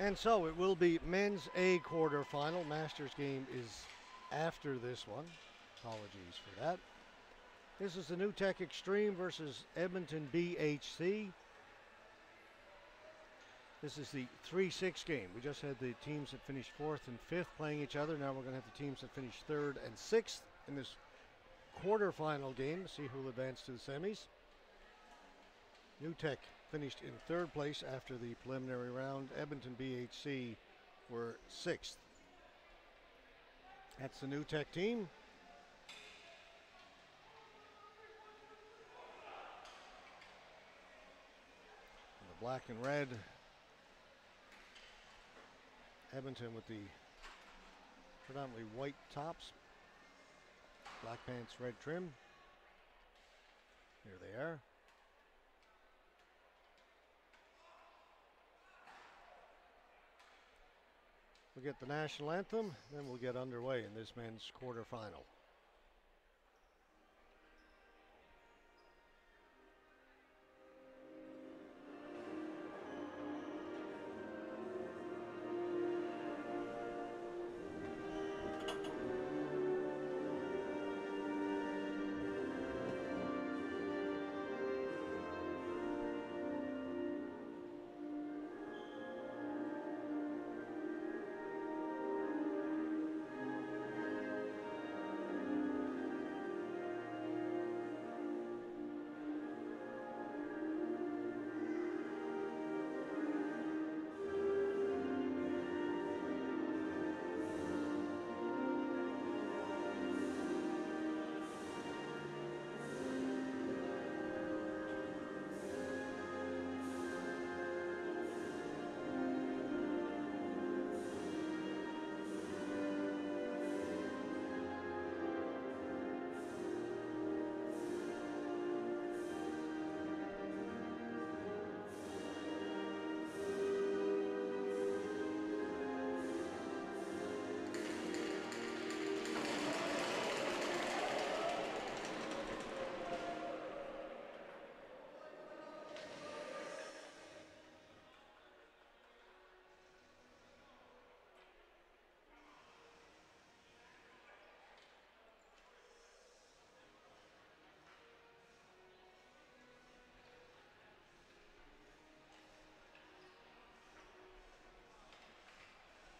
And so it will be men's A quarterfinal. Masters game is after this one. Apologies for that. This is the New Tech Xtreme versus Edmonton BHC. This is the 3-6 game. We just had the teams that finished 4th and 5th playing each other. Now we're going to have the teams that finished 3rd and 6th in this quarterfinal game to see who will advance to the semis. New Tech finished in 3rd place after the preliminary round. Edmonton BHC were 6th. That's the New Tech team. And the black and red. Edmonton with the predominantly white tops. Black pants, red trim. Here they are. We'll get the national anthem, then we'll get underway in this men's quarterfinal.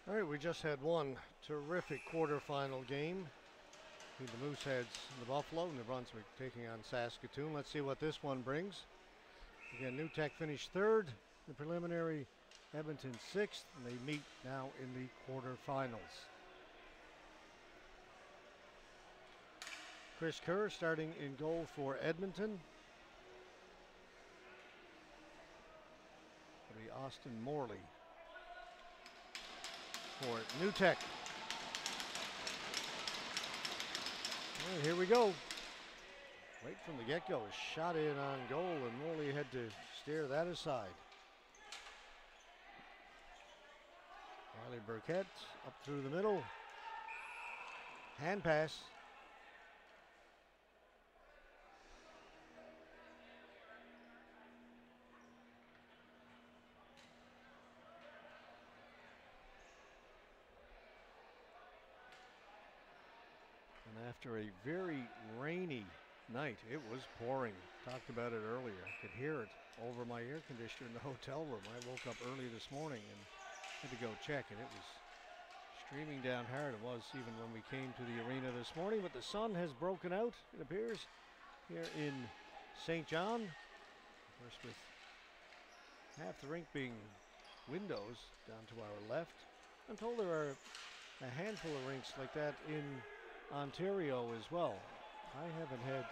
All right, we just had one terrific quarterfinal game between the Mooseheads and the Buffalo. New Brunswick taking on Saskatoon. Let's see what this one brings. Again, New Tech finished 3rd. The preliminary, Edmonton 6th, and they meet now in the quarterfinals. Chris Kerr starting in goal for Edmonton. It'll be Austin Morley for New Tech. All right, here we go. Right from the get-go, a shot in on goal, and Morley had to steer that aside. Riley Burkett up through the middle. Hand pass. And after a very rainy night, it was pouring. Talked about it earlier. I could hear it over my air conditioner in the hotel room. I woke up early this morning and had to go check, and it was streaming down hard. It was even when we came to the arena this morning, but the sun has broken out, it appears, here in St. John. Of course, with half the rink being windows down to our left. I'm told there are a handful of rinks like that in Ontario as well. I haven't had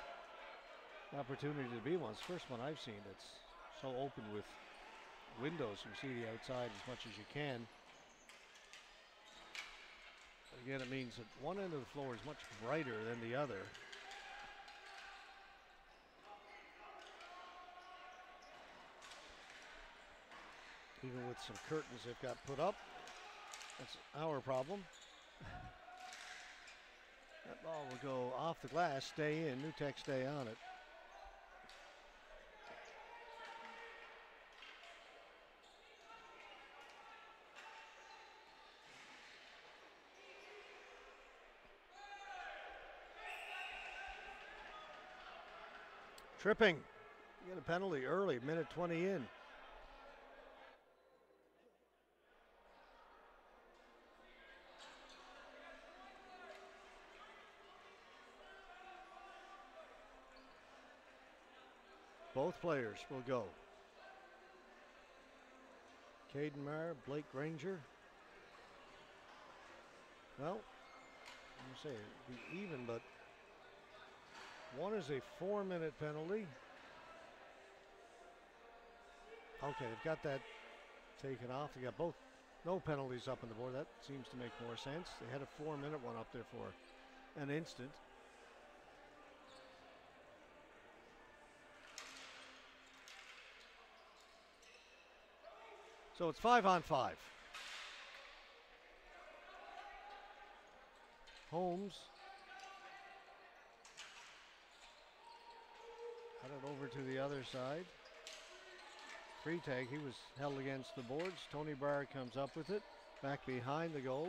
the opportunity to be one. It's the first one I've seen that's so open with windows. You see the outside as much as you can. Again, it means that one end of the floor is much brighter than the other. Even with some curtains they've got put up. That's our problem. That ball will go off the glass, stay in. New Tech stay on it. Tripping. You get a penalty early, minute 20 in. Both players will go. Caden Maher, Blake Granger. Well, I'm say it'd be even, but one is a 4-minute penalty. Okay, they've got that taken off. They got both, no penalties up on the board. That seems to make more sense. They had a 4-minute one up there for an instant. So it's 5-on-5. Holmes got it over to the other side. Free tag, he was held against the boards. Tony Barr comes up with it, back behind the goal.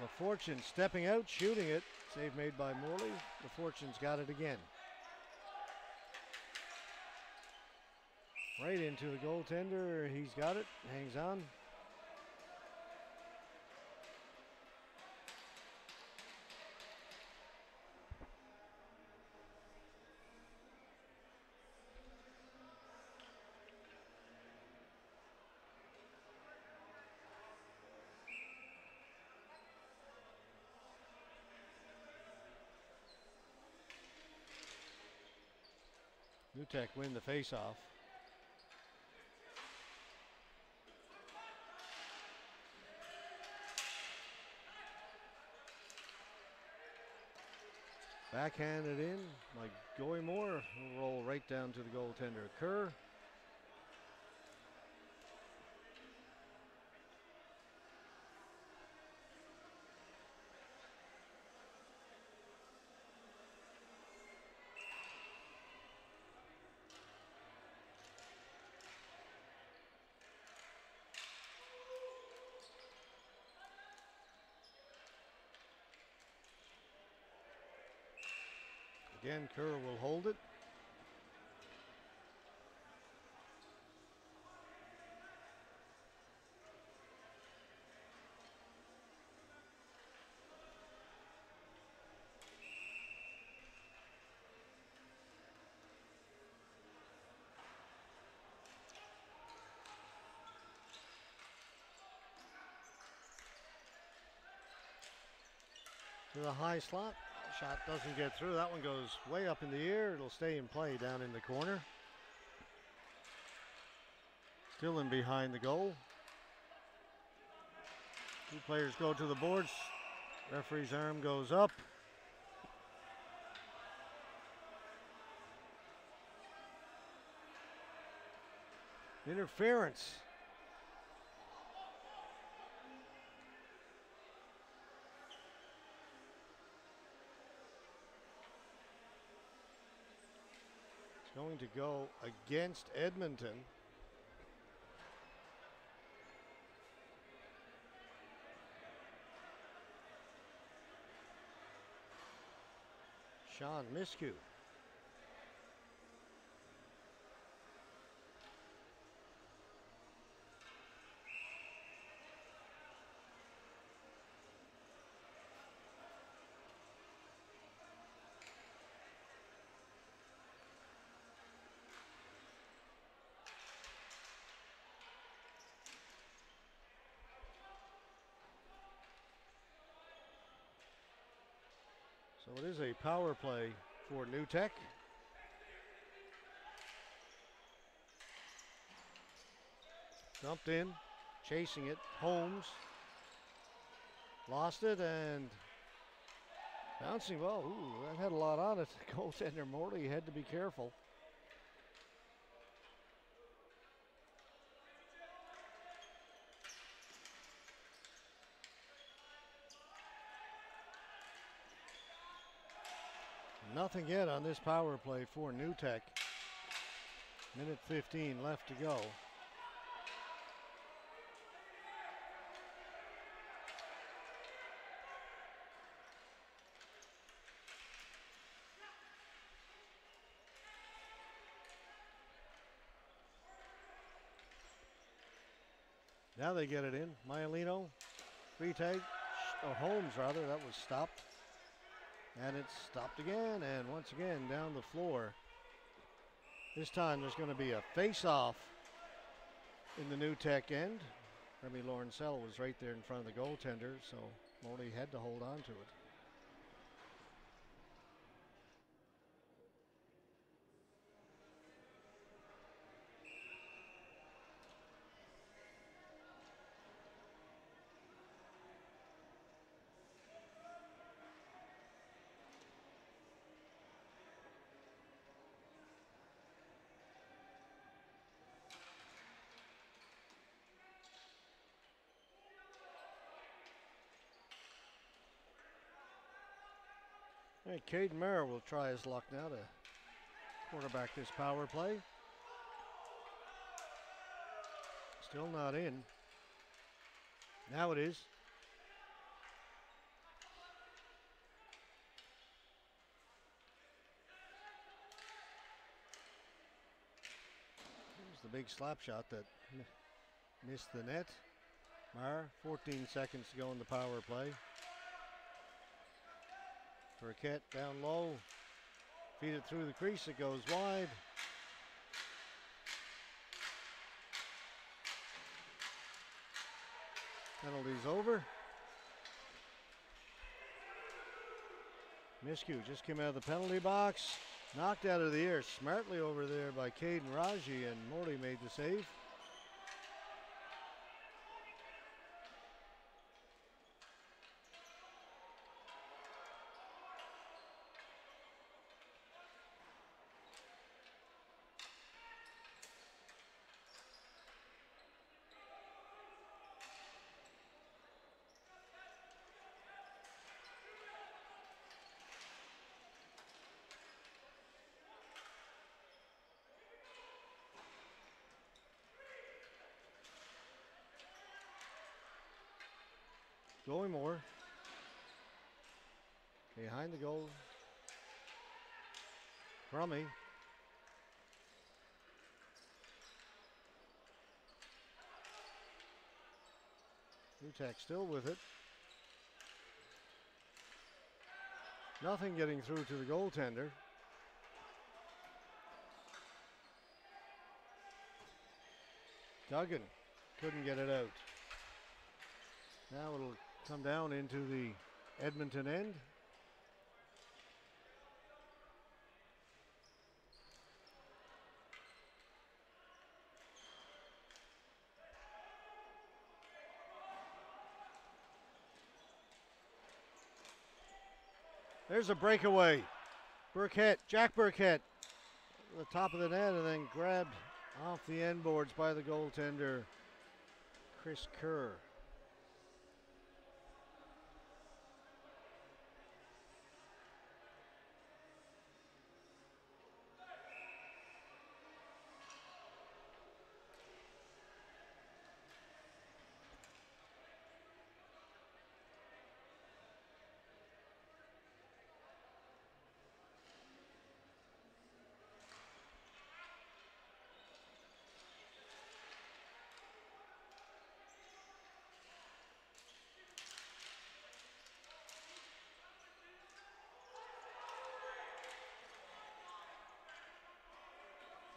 LaFortune stepping out, shooting it. Save made by Morley. LaFortune's got it again. Right into the goaltender. He's got it, hangs on. New Tech win the faceoff. Backhanded in by Goymore. Will roll right down to the goaltender, Kerr. Again, Kerr will hold it. To the high slot. Shot doesn't get through. That one goes way up in the air. It'll stay in play down in the corner. Still in behind the goal. Two players go to the boards. Referee's arm goes up. Interference. Going to go against Edmonton. Sean Miskew. So it is a power play for New Tech. Dumped in, chasing it, Holmes. Lost it and bouncing well. Ooh, that had a lot on it. Goaltender Morley had to be careful. Nothing yet on this power play for New Tech. Minute 15 left to go. Now they get it in. Maialino, free tag, or Holmes rather, that was stopped. And it's stopped again, and once again down the floor. This time there's going to be a face-off in the New Tech end. Remy Lawrencell was right there in front of the goaltender, so Morley had to hold on to it. Hey, Caden Merrill will try his luck now to quarterback this power play. Still not in. Now it is. Here's the big slap shot that missed the net. Marr, 14 seconds to go in the power play. Burkett down low. Feed it through the crease. It goes wide. Penalty's over. Miscue just came out of the penalty box. Knocked out of the air smartly over there by Caden Raji, and Morley made the save. Going more. Behind the goal. Crummy. Utek still with it. Nothing getting through to the goaltender. Duggan couldn't get it out. Now it'll come down into the Edmonton end. There's a breakaway. Burkett, Jack Burkett, the top of the net, and then grabbed off the end boards by the goaltender, Chris Kerr.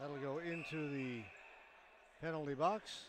That'll go into the penalty box.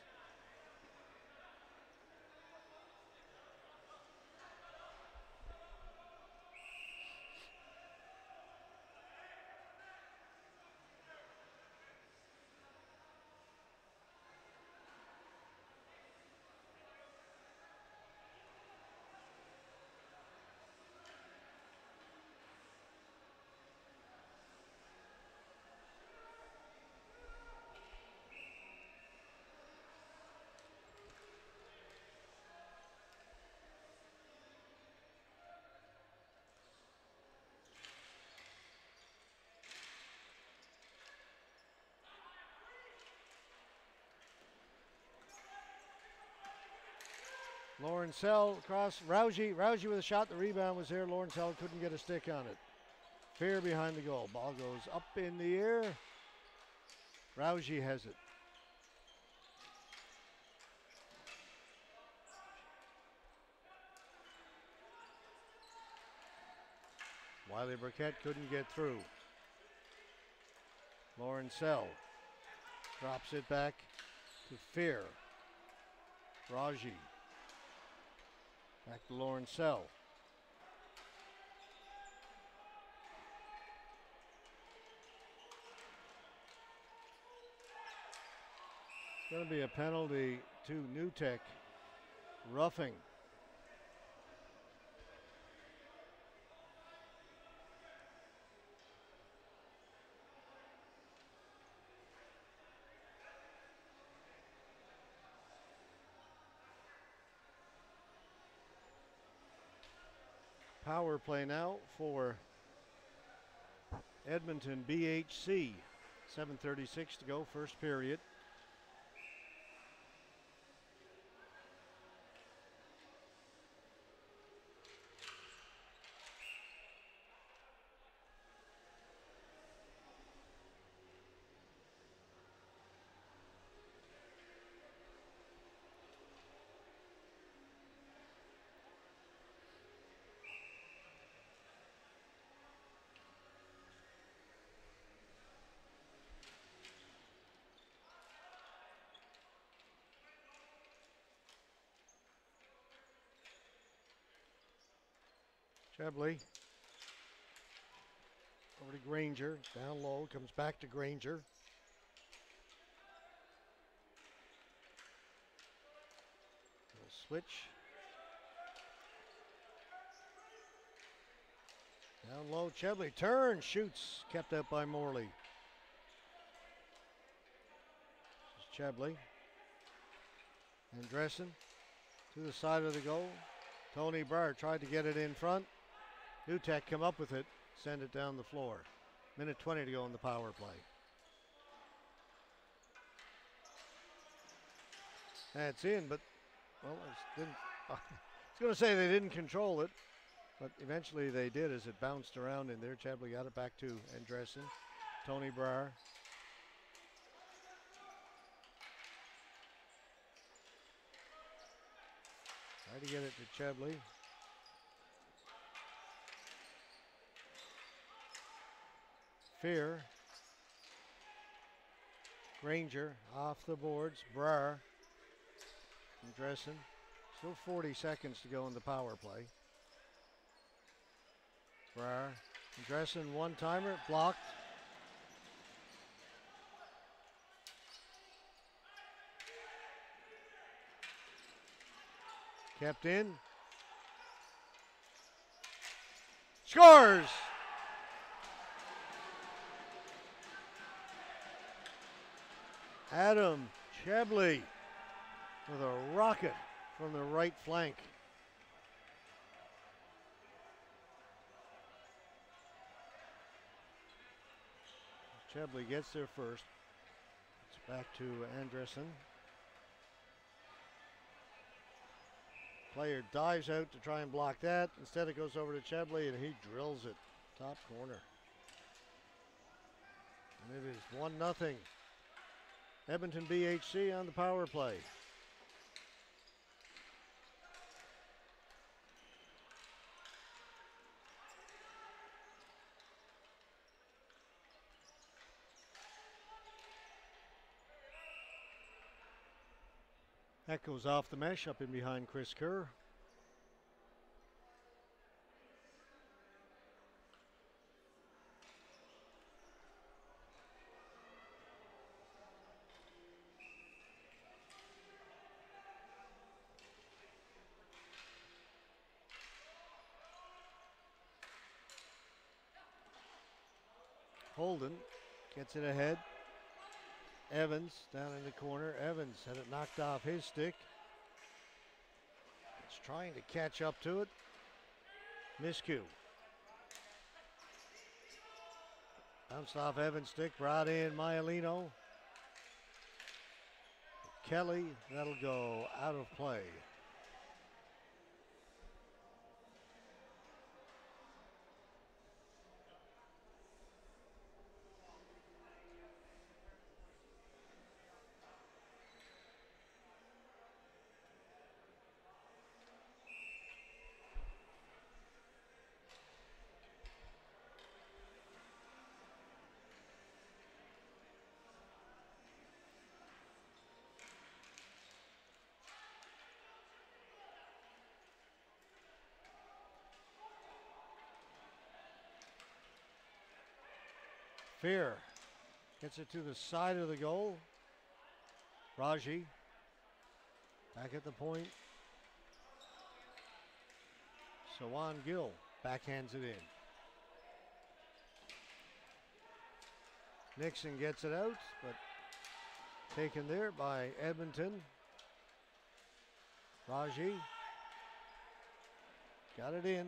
Lawrencell across. Rousey with a shot. The rebound was there. Lawrencell couldn't get a stick on it. Fair behind the goal. Ball goes up in the air. Rousey has it. Wiley Burkett couldn't get through. Lawrencell drops it back to Fear. Raji. Back to Lawrencell. It's going to be a penalty to New Tech. Roughing. Power play now for Edmonton BHC. 7:36 to go, first period. Chebley over to Granger, down low, comes back to Granger. Switch. Down low, Chebley turns, shoots, kept out by Morley. This is Chebley. Andressen to the side of the goal. Tony Barr tried to get it in front. New Tech come up with it, send it down the floor. Minute 20 to go in the power play. That's in, but, well, I was going to say they didn't control it, but eventually they did as it bounced around in there. Chebley got it back to Andressen. Tony Barr. Tried to get it to Chebley. Fear. Granger off the boards. Brar. Andressen. Still 40 seconds to go in the power play. Brar. Andressen one-timer. Blocked. Kept in. Scores! Adam Chebley with a rocket from the right flank. Chebley gets there first. It's back to Andressen. Player dives out to try and block that. Instead it goes over to Chebley and he drills it. Top corner. And it is 1-0. Edmonton BHC on the power play. That goes off the mesh up in behind Chris Kerr. Holden gets it ahead. Evans down in the corner. Evans had it knocked off his stick. It's trying to catch up to it. Miscue. Bounced off Evans' stick. Brought in Maialino. Kelly. That'll go out of play. Fear gets it to the side of the goal. Raji back at the point. Sawan Gill backhands it in. Nixon gets it out, but taken there by Edmonton. Raji got it in.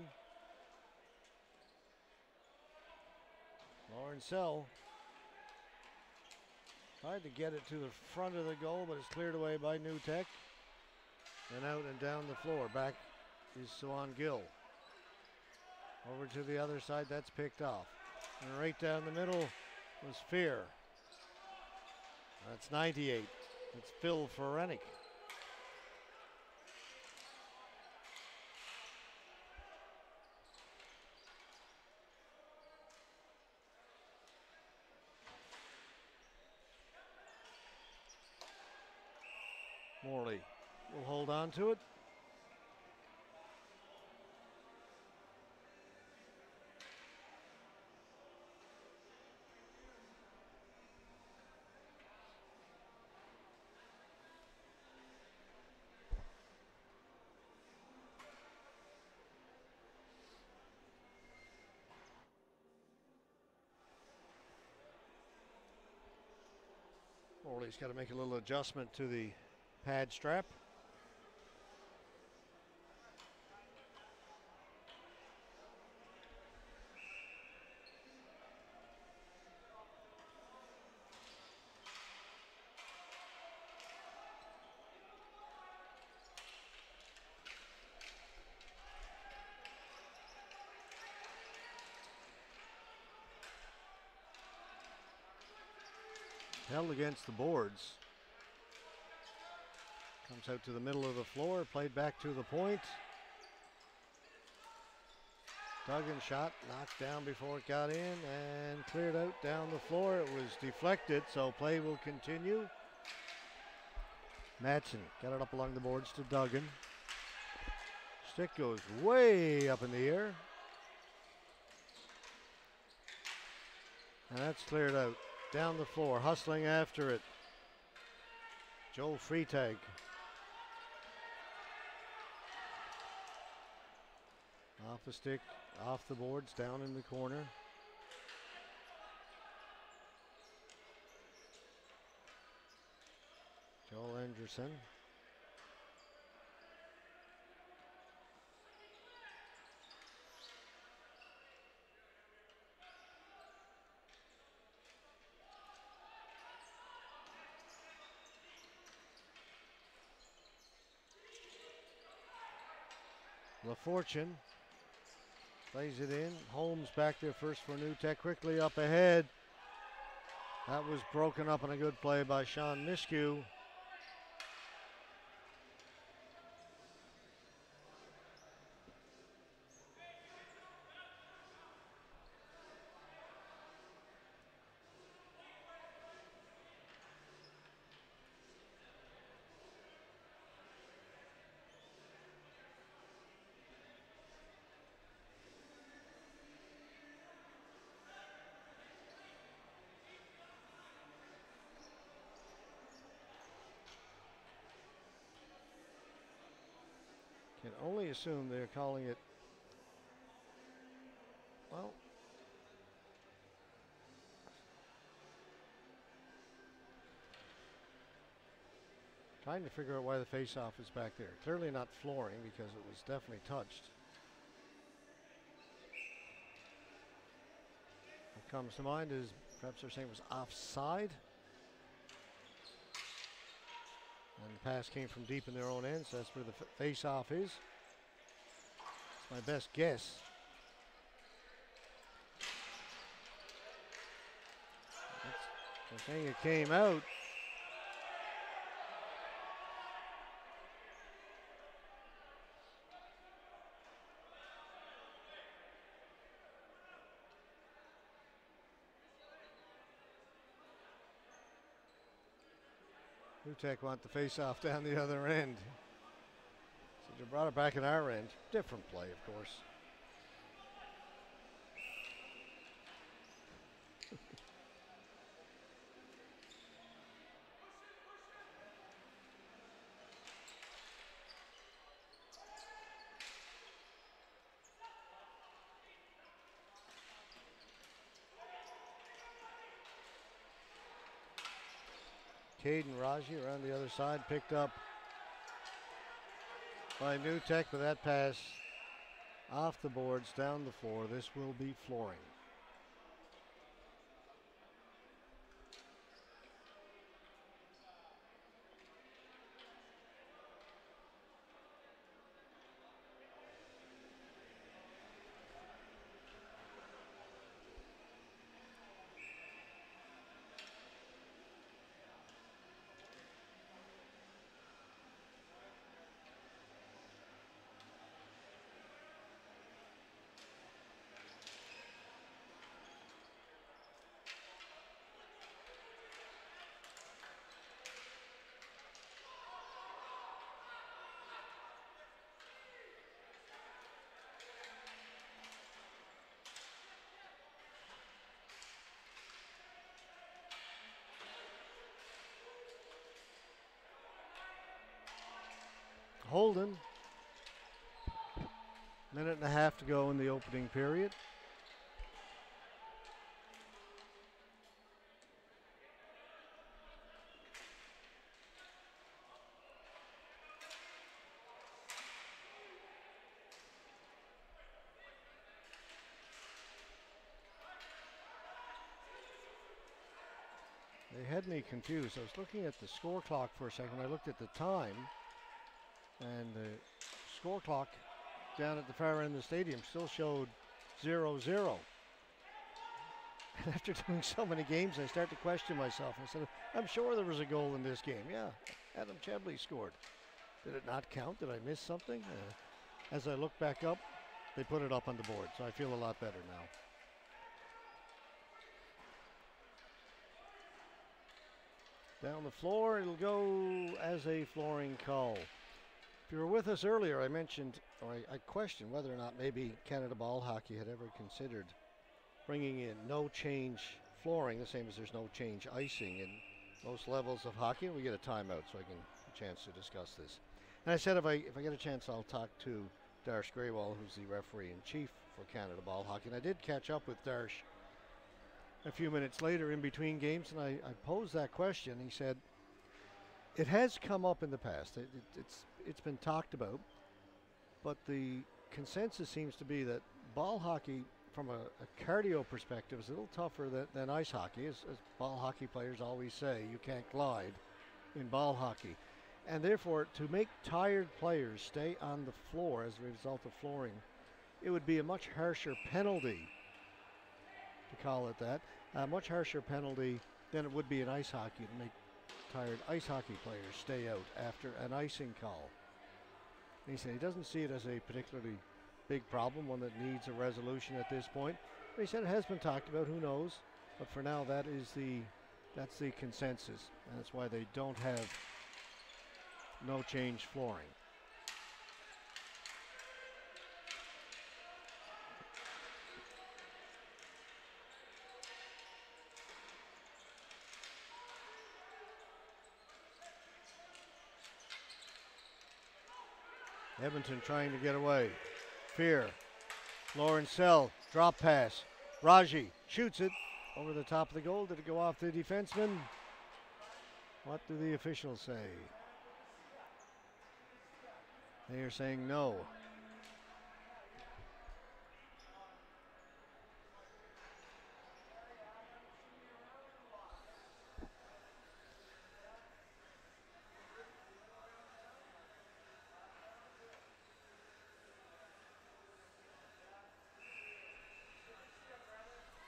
Lawrencell tried to get it to the front of the goal, but it's cleared away by New Tech. And out and down the floor. Back is Sawan Gill. Over to the other side, that's picked off. And right down the middle was Fear. That's 98. It's Phil Ferenik. Morley will hold on to it. Morley's got to make a little adjustment to the pad strap. Held against the boards. Comes out to the middle of the floor, played back to the point. Duggan shot, knocked down before it got in and cleared out down the floor. It was deflected, so play will continue. Madsen got it up along the boards to Duggan. Stick goes way up in the air. And that's cleared out. Down the floor, hustling after it. Joe Freitag. Off the stick, off the boards, down in the corner. Joel Anderson. LaFortune plays it in. Holmes back there first for New Tech, quickly up ahead. That was broken up on a good play by Sean Miskew. Can only assume they're calling it, well, trying to figure out why the face-off is back there. Clearly not flooring because it was definitely touched. What comes to mind is perhaps they're saying it was offside. And the pass came from deep in their own end, so that's where the face-off is. It's my best guess. They're saying it came out. New Tech want the face-off down the other end. So they brought it back at our end. Different play, of course. Caden Raji around the other side, picked up by New Tech, but that pass off the boards, down the floor. This will be flooring. Holden. Minute and a half to go in the opening period. They had me confused. I was looking at the score clock for a second. I looked at the time, and the score clock down at the far end of the stadium still showed 0-0. And after doing so many games, I start to question myself. I said, I'm sure there was a goal in this game. Yeah, Adam Chebley scored. Did it not count? Did I miss something? As I look back up, they put it up on the board, so I feel a lot better now. Down the floor, it'll go as a flooring call. If you were with us earlier, I mentioned, or I questioned whether or not maybe Canada Ball Hockey had ever considered bringing in no change flooring, the same as there's no change icing in most levels of hockey. And we get a timeout so I can get a chance to discuss this. And I said if I get a chance, I'll talk to Darsh Greywall, who's the referee-in-chief for Canada Ball Hockey. And I did catch up with Darsh a few minutes later in between games, and I posed that question. He said, it has come up in the past. It's been talked about, but the consensus seems to be that ball hockey, from a cardio perspective, is a little tougher than ice hockey. As ball hockey players always say, you can't glide in ball hockey. And therefore, to make tired players stay on the floor as a result of flooring, it would be a much harsher penalty, to call it that, a much harsher penalty than it would be in ice hockey to make tired ice hockey players stay out after an icing call. And he said he doesn't see it as a particularly big problem, one that needs a resolution at this point. But he said it has been talked about, who knows? But for now, that's the consensus, and that's why they don't have no change flooring. Edmonton trying to get away. Fear. Lawrencell, drop pass. Raji shoots it over the top of the goal. Did it go off the defenseman? What do the officials say? They are saying no.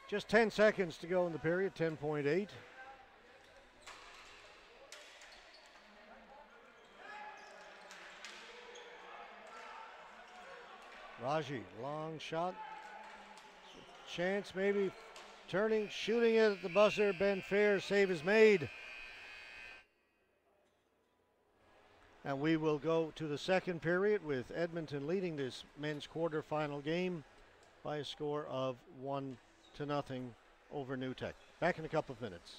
Just 10 seconds to go in the period, 10.8. Raji, long shot. Chance maybe, turning, shooting it at the buzzer. Ben Fair, save is made. And we will go to the second period with Edmonton leading this men's quarterfinal game by a score of 1-0 over New Tech. Back in a couple of minutes.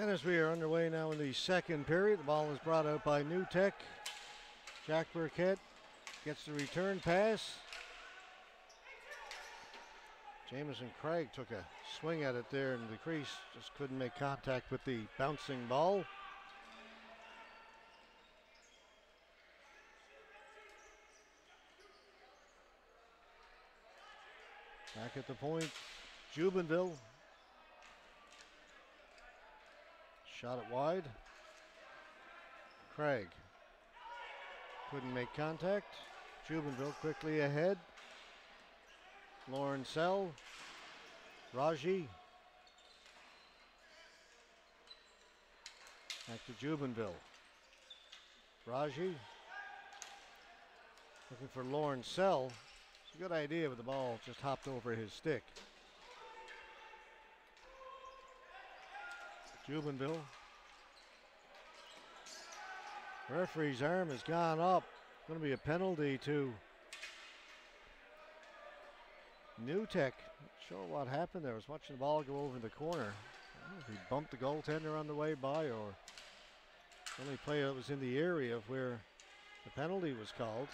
And as we are underway now in the second period, the ball is brought out by New Tech. Jack Burkett gets the return pass. Jamison Craig took a swing at it there in the crease, just couldn't make contact with the bouncing ball. Back at the point, Jubenville. Shot it wide. Craig couldn't make contact. Jubenville quickly ahead. Lawrencell. Raji. Back to Jubenville. Raji. Looking for Lawrencell. It's a good idea, but the ball just hopped over his stick. Jubenville. Referee's arm has gone up. Going to be a penalty to New Tech. Not sure what happened there. I was watching the ball go over the corner. I don't know if he bumped the goaltender on the way by or the only player that was in the area of where the penalty was called.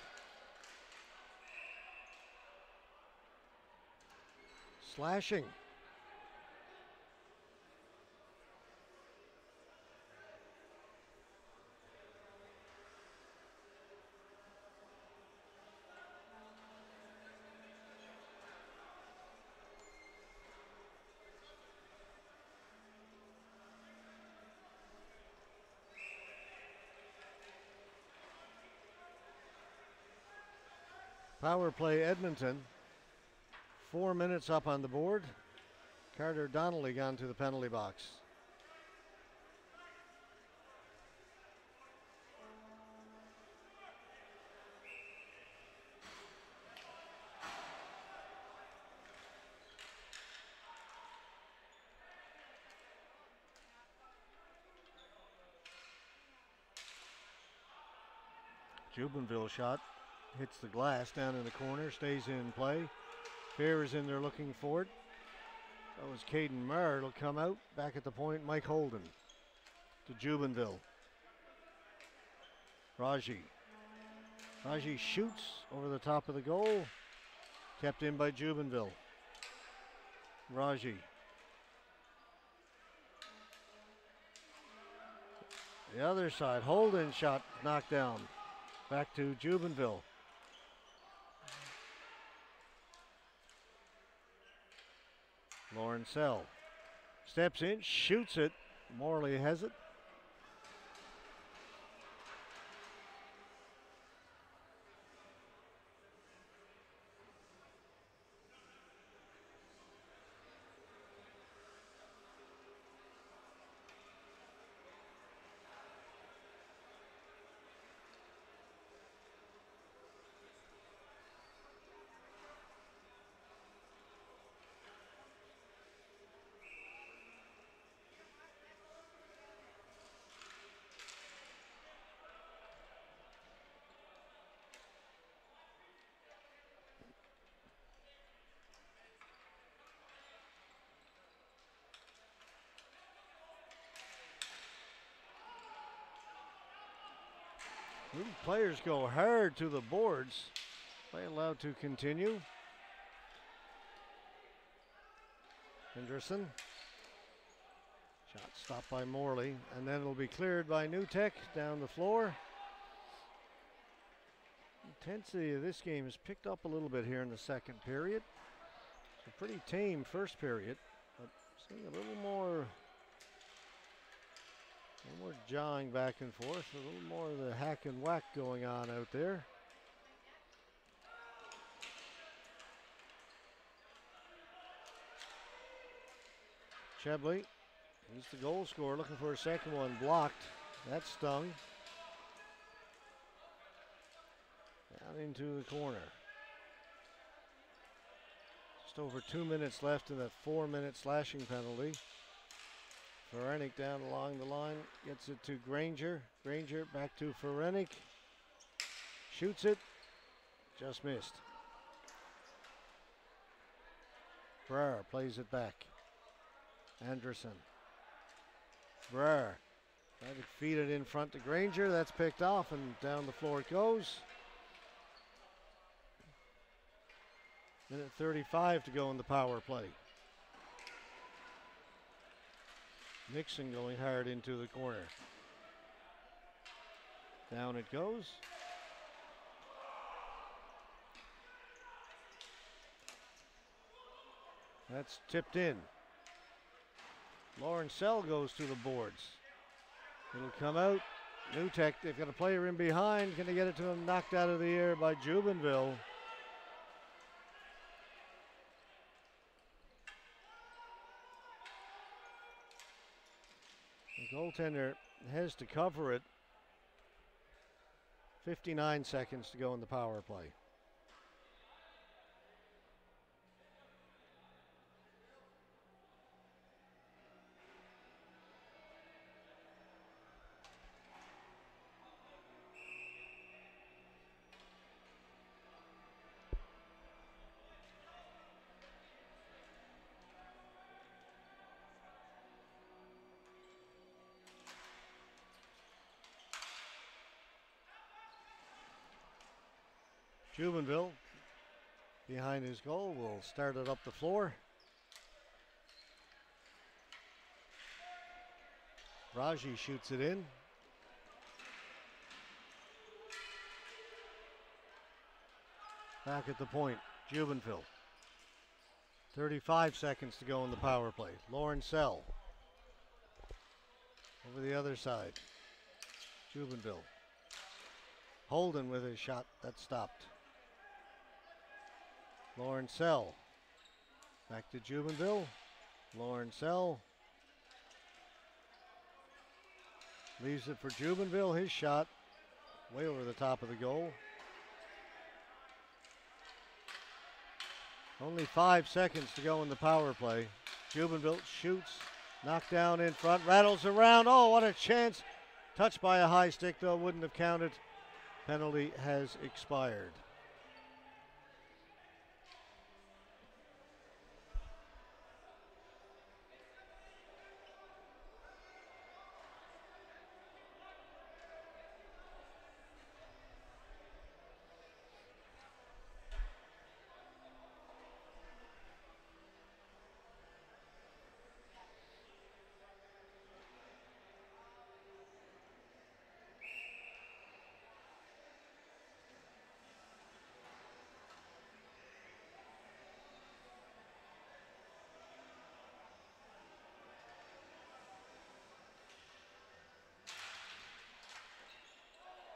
Slashing. Power play Edmonton. 4 minutes up on the board. Carter Donnelly gone to the penalty box. Jubenville shot hits the glass down in the corner, stays in play. Fair is in there looking for it. That was Caden Marr. It'll come out. Back at the point, Mike Holden to Jubenville. Raji. Raji shoots over the top of the goal. Kept in by Jubenville. Raji. The other side, Holden shot knocked down. Back to Jubenville. Lawrencell steps in, shoots it. Morley has it. Players go hard to the boards. Play allowed to continue. Henderson. Shot stopped by Morley, and then it'll be cleared by New Tech down the floor. Intensity of this game has picked up a little bit here in the second period. It's a pretty tame first period, but seeing a little more jawing back and forth, a little more of the hack and whack going on out there. Chebley, he's the goal scorer, looking for a second one, blocked. That stung. Down into the corner. Just over 2 minutes left in that 4-minute slashing penalty. Ferenik down along the line, gets it to Granger. Granger back to Ferenik. Shoots it, just missed. Brer plays it back. Anderson. Brer trying to feed it in front to Granger. That's picked off and down the floor it goes. Minute 35 to go in the power play. Nixon going hard into the corner. Down it goes. That's tipped in. Lawrencell goes to the boards. It'll come out. Newtek, they've got a player in behind. Can they get it to him? Knocked out of the air by Jubenville. The goaltender has to cover it. 59 seconds to go in the power play. Jubenville behind his goal will start it up the floor. Raji shoots it in. Back at the point, Jubenville. 35 seconds to go in the power play. Lawrencell over the other side. Jubenville. Holden with his shot that stopped. Lawrencell. Back to Jubenville. Lawrencell. Leaves it for Jubenville. His shot way over the top of the goal. Only 5 seconds to go in the power play. Jubenville shoots. Knocked down in front. Rattles around. Oh, what a chance. Touched by a high stick, though. Wouldn't have counted. Penalty has expired.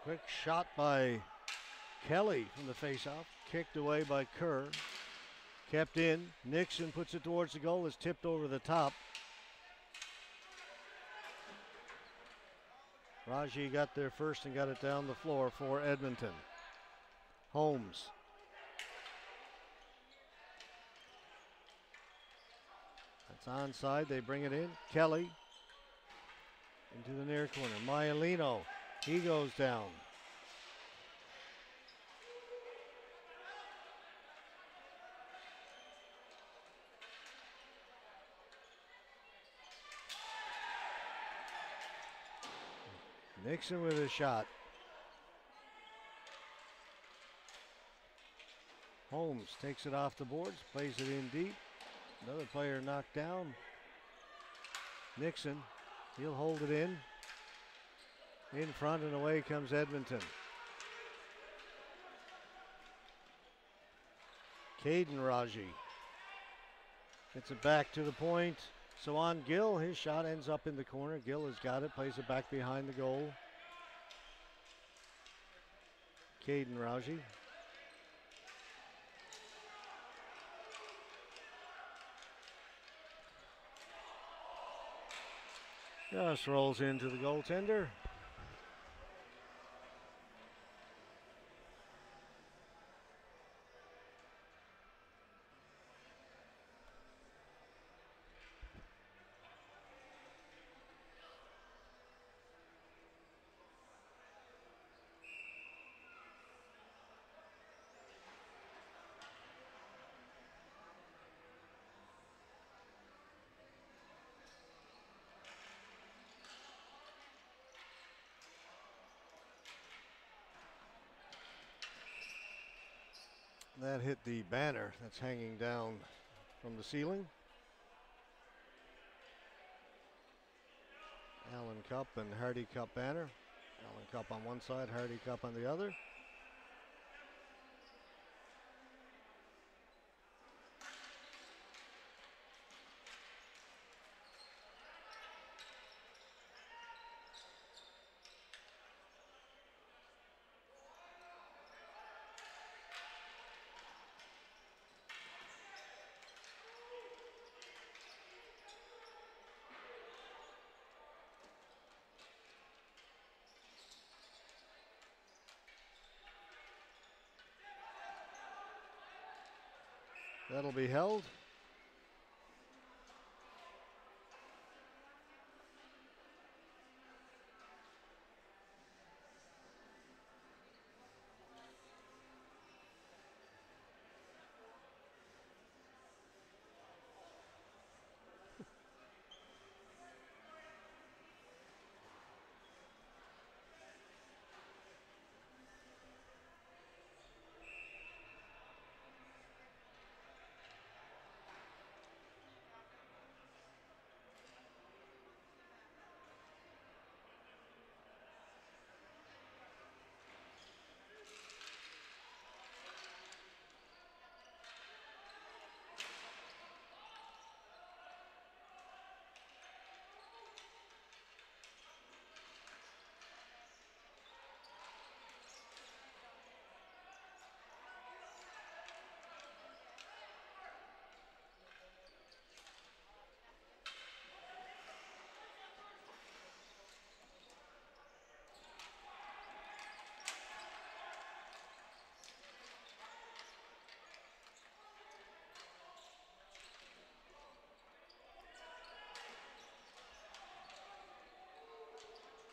Quick shot by Kelly from the faceoff. Kicked away by Kerr. Kept in. Nixon puts it towards the goal. Is tipped over the top. Raji got there first and got it down the floor for Edmonton. Holmes. That's onside. They bring it in. Kelly into the near corner. Maialino. He goes down. Nixon with a shot. Holmes takes it off the boards, plays it in deep. Another player knocked down. Nixon, he'll hold it in. In front and away comes Edmonton. Caden Raji. Gets it back to the point. So on Gill, his shot ends up in the corner. Gill has got it, plays it back behind the goal. Caden Raji. Just rolls into the goaltender. That hit the banner that's hanging down from the ceiling. Allen Cup and Hardy Cup banner. Allen Cup on one side, Hardy Cup on the other. That'll be held.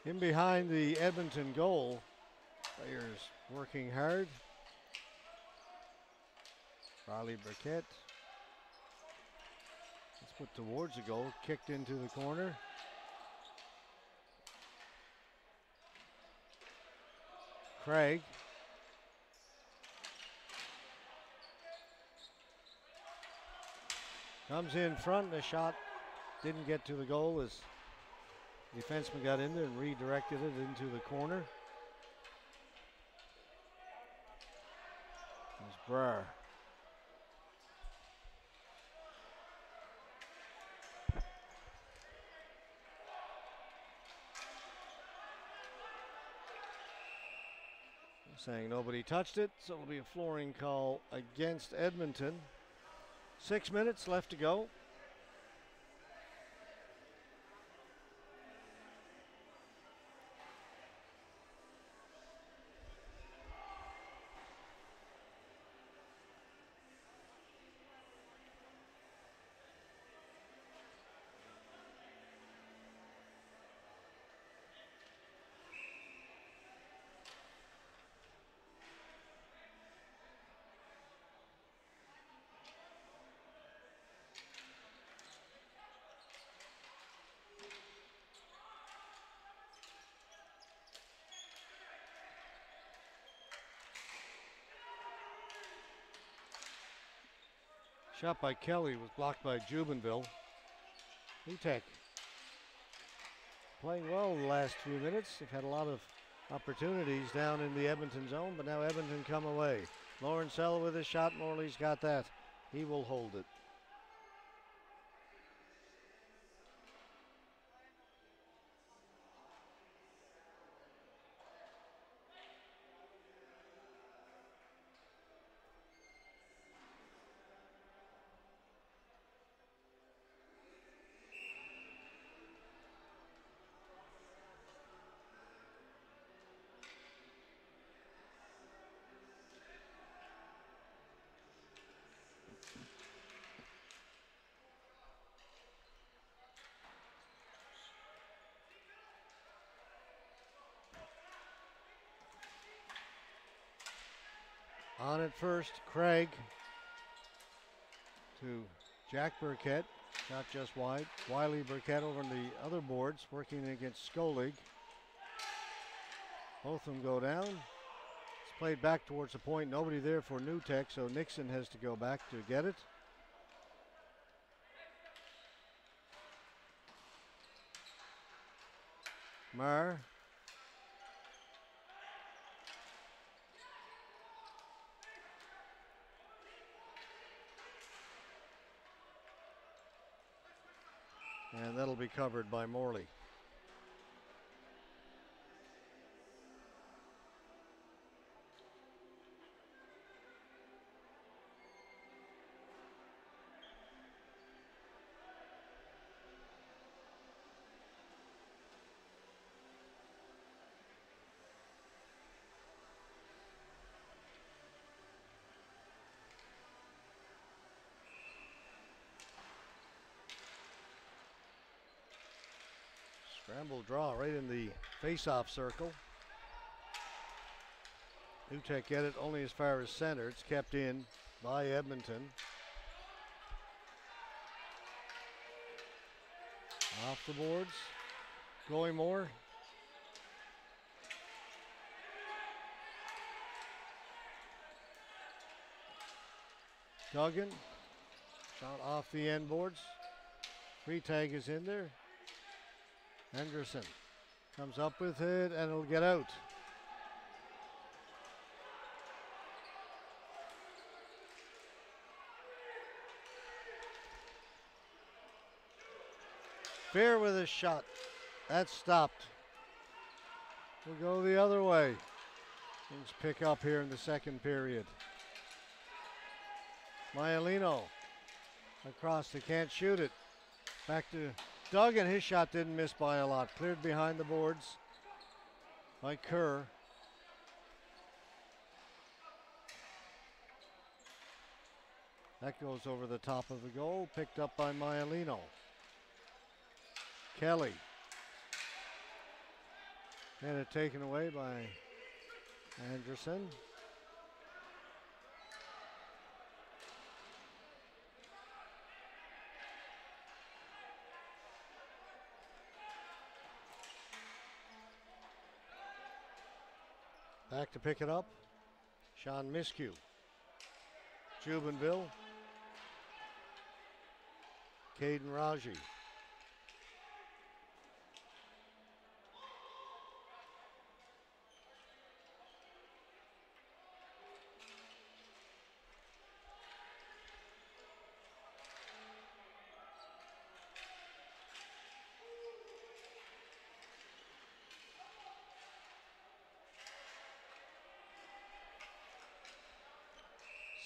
In behind the Edmonton goal, players working hard. Riley Burkett. It's put towards the goal, kicked into the corner. Craig. Comes in front, the shot didn't get to the goal as the defenseman got in there and redirected it into the corner. There's Brar. Saying nobody touched it, so it'll be a flooring call against Edmonton. 6 minutes left to go. Shot by Kelly was blocked by Jubenville. Vitek playing well in the last few minutes. They've had a lot of opportunities down in the Edmonton zone, but now Edmonton come away. Lawrencell with a shot. Morley's got that. He will hold it. On it first, Craig to Jack Burkett. Shot just wide. Wiley Burkett over on the other boards, working against Skolig. Both of them go down. It's Played back towards the point. Nobody there for New Tech, so Nixon has to go back to get it. Marr. And that'll be covered by Morley. Scramble draw right in the face-off circle. New Tech get it only as far as center. It's kept in by Edmonton. Off the boards. Going more. Duggan. Shot off the end boards. Free tag is in there. Henderson comes up with it and it'll get out. Fair with a shot. That's stopped. We'll go the other way. Things pick up here in the second period. Maialino across, they can't shoot it. Back to Duggan. His shot didn't miss by a lot. Cleared behind the boards by Kerr. That goes over the top of the goal. Picked up by Maialino. Kelly. And it taken away by Anderson. Back to pick it up. Sean Miskew. Jubenville. Caden Raji.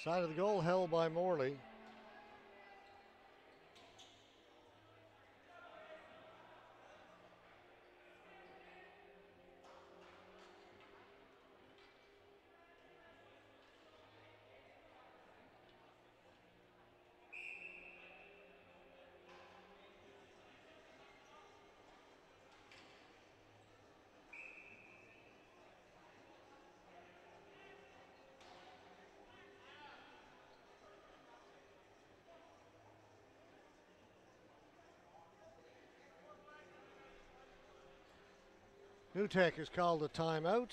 Side of the goal held by Morley. New Tech has called a timeout.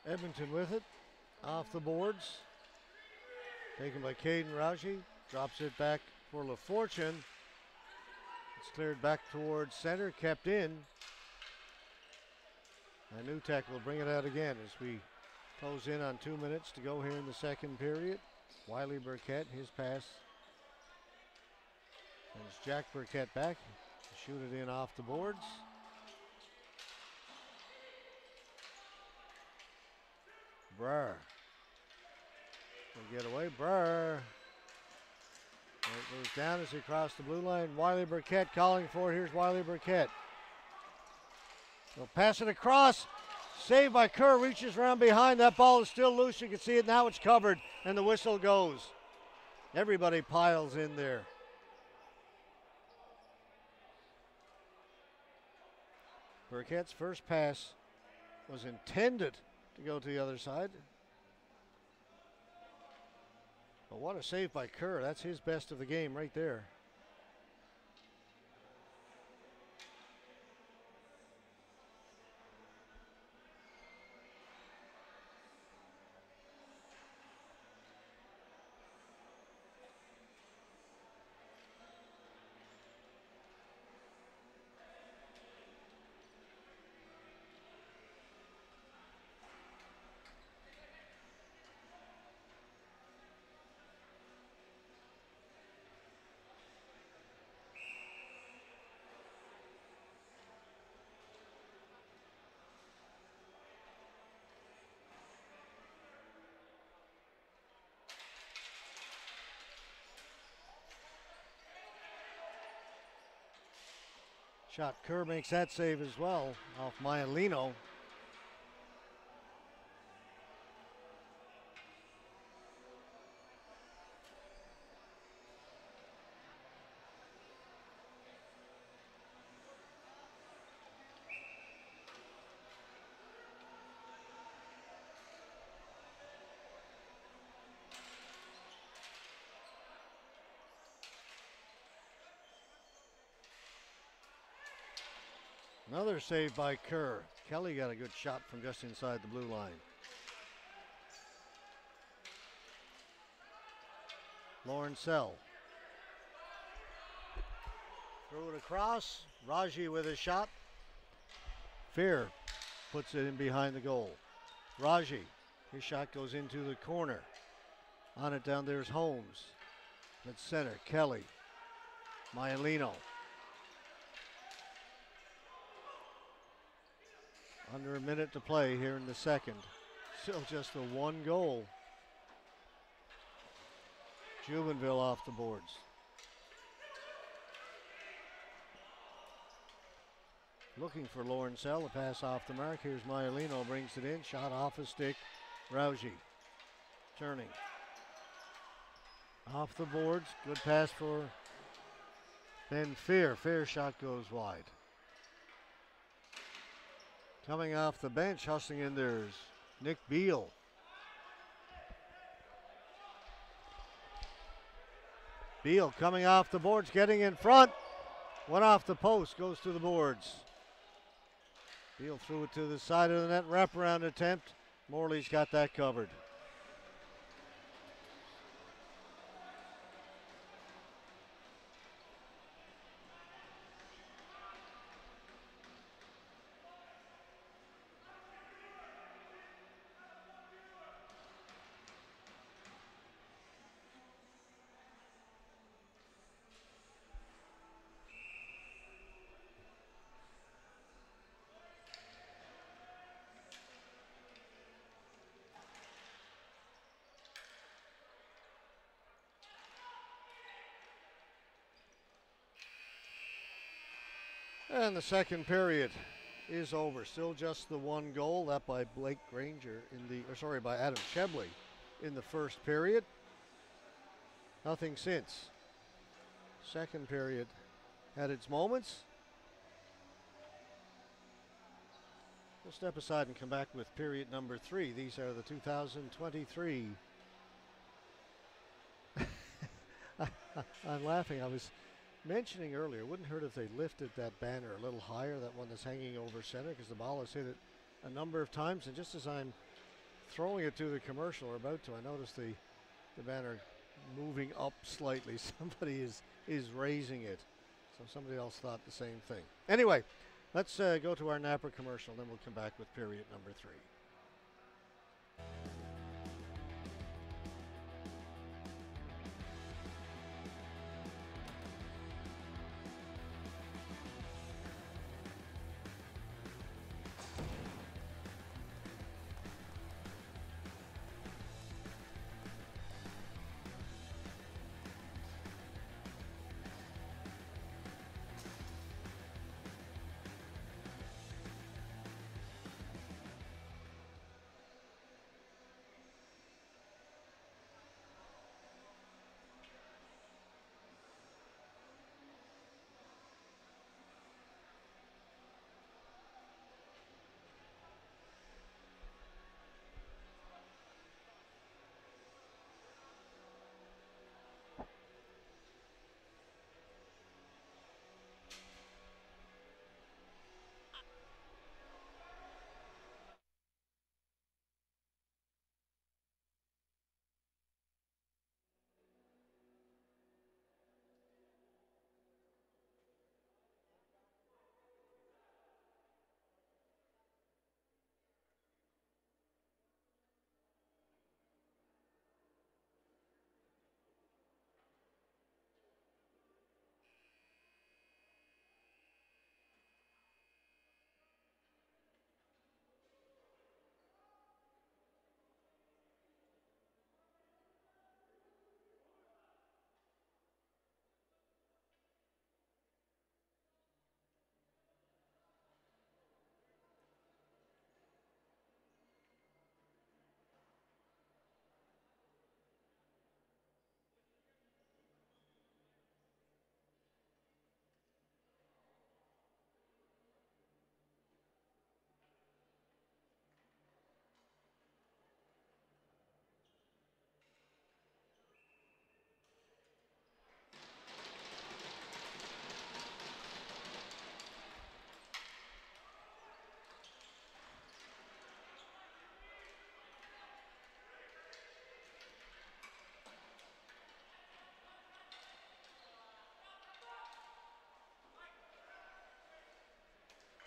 Edmonton with it, off the boards. Taken by Caden Raji, drops it back for LaFortune. It's cleared back towards center, kept in And New Tech will bring it out again as we close in on 2 minutes to go here in the second period. Wiley Burkett, his pass. And it's Jack Burkett back to shoot it in off the boards. Brer will get away. Brer. It goes down as he crossed the blue line. Wiley Burkett calling for it. Here's Wiley Burkett. He'll pass it across. Saved by Kerr. Reaches around behind. That ball is still loose. You can see it now. It's covered. And the whistle goes. Everybody piles in there. Burkett's first pass was intended to go to the other side. But what a save by Kerr. That's his best of the game right there. Shot. Kerr makes that save as well off Maialino. Another save by Kerr. Kelly got a good shot from just inside the blue line. Lawrencell. Threw it across. Raji with a shot. Fear puts it in behind the goal. Raji, his shot goes into the corner. On it down there's Holmes. At center, Kelly. Maialino. Under a minute to play here in the second. Still just the one goal. Jubenville off the boards. Looking for Lawrencell, a pass off the mark. Here's Maialino, brings it in. Shot off a stick. Rauji turning. Off the boards. Good pass for Ben Fear. Fear shot goes wide. Coming off the bench, hustling in there's Nick Beal. Beal coming off the boards, getting in front. Went off the post, goes to the boards. Beal threw it to the side of the net, wraparound attempt. Morley's got that covered. And the second period is over. Still just the one goal, that by Blake Granger by Adam Chebley in the first period. Nothing since. Second period had its moments. We'll step aside and come back with period number 3. These are the 2023. I'm laughing. I was mentioning earlier, wouldn't hurt if they lifted that banner a little higher, that one that's hanging over center, because the ball has hit it a number of times. And just as I'm throwing it to the commercial, or about to, I noticed the banner moving up slightly. Somebody is raising it. So somebody else thought the same thing. Anyway, Let's go to our Napa commercial, then we'll come back with period number 3.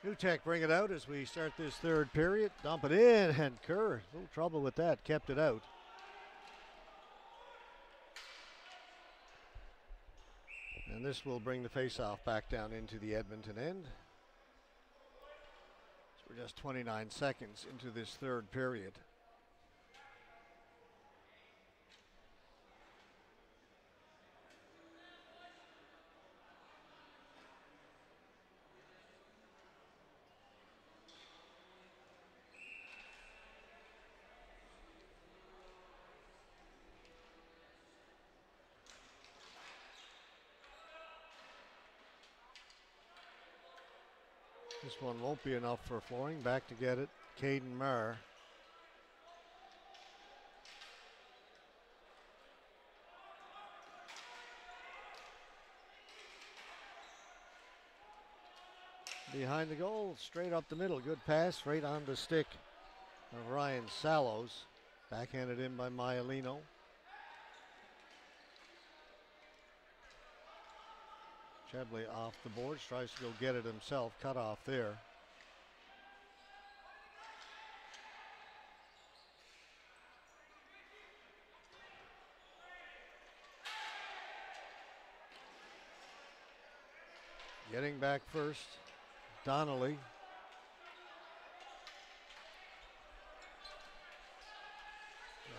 New Tech bring it out as we start this third period. Dump it in, and Kerr, a little trouble with that, kept it out. And this will bring the face-off back down into the Edmonton end. So we're just 29 seconds into this third period. This one won't be enough for flooring. Back to get it, Caden Marr. Behind the goal, straight up the middle. Good pass, right on the stick of Ryan Sallows. Backhanded in by Maialino. Chebley off the boards, tries to go get it himself. Cut off there. Getting back first, Donnelly.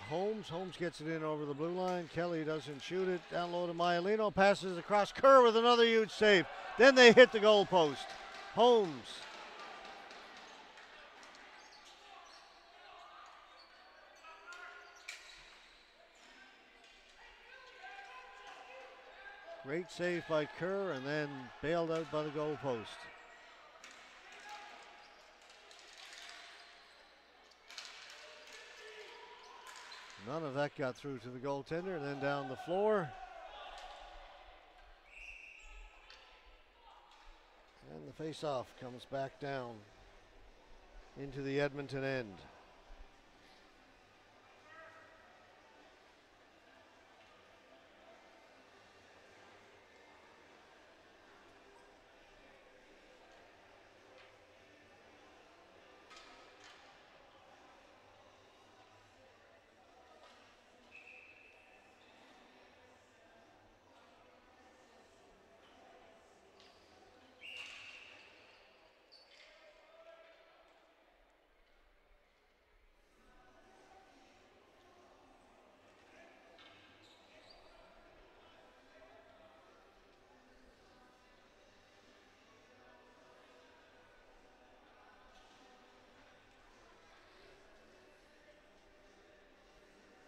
Holmes gets it in over the blue line. Kelly doesn't shoot it. Down low to Maialino. Passes across. Kerr with another huge save. Then they hit the goal post. Holmes. Great save by Kerr, and then bailed out by the goal post. None of that got through to the goaltender, and then down the floor. And the face-off comes back down into the Edmonton end.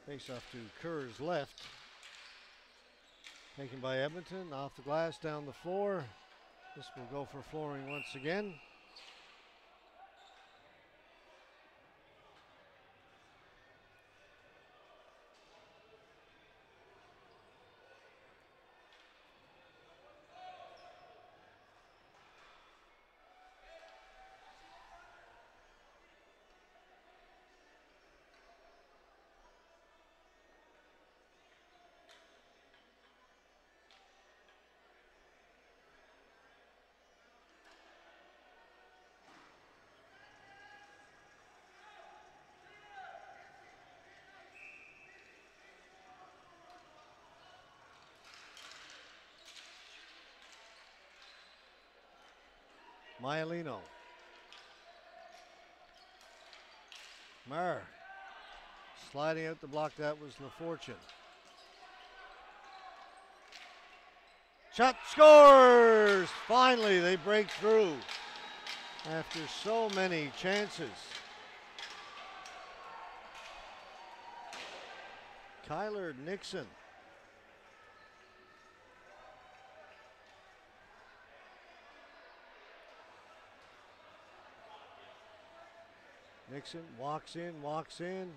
Face off to Kerr's left. Taken by Edmonton, off the glass, down the floor. This will go for flooring once again. Maialino. Marr sliding out the block. That was LaFortune. Shot scores! Finally, they break through after so many chances. Kyler Nixon. Nixon walks in,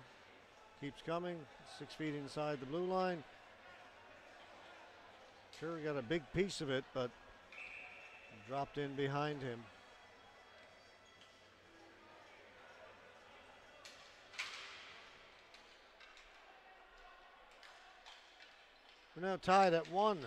keeps coming, 6 feet inside the blue line. Sure got a big piece of it, but dropped in behind him. We're now tied at 1.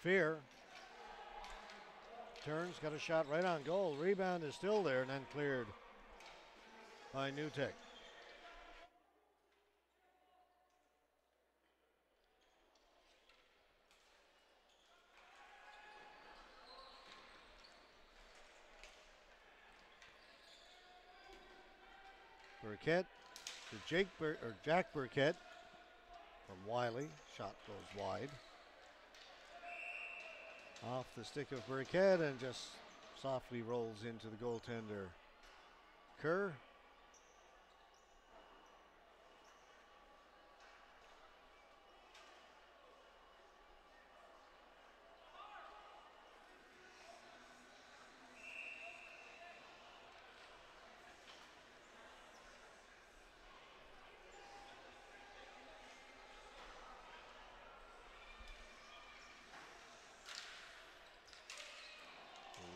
Fear turns, got a shot right on goal. Rebound is still there and then cleared by Newtek. Burkett to Jack Burkett from Wiley. Shot goes wide. Off the stick of Burkett and just softly rolls into the goaltender, Kerr.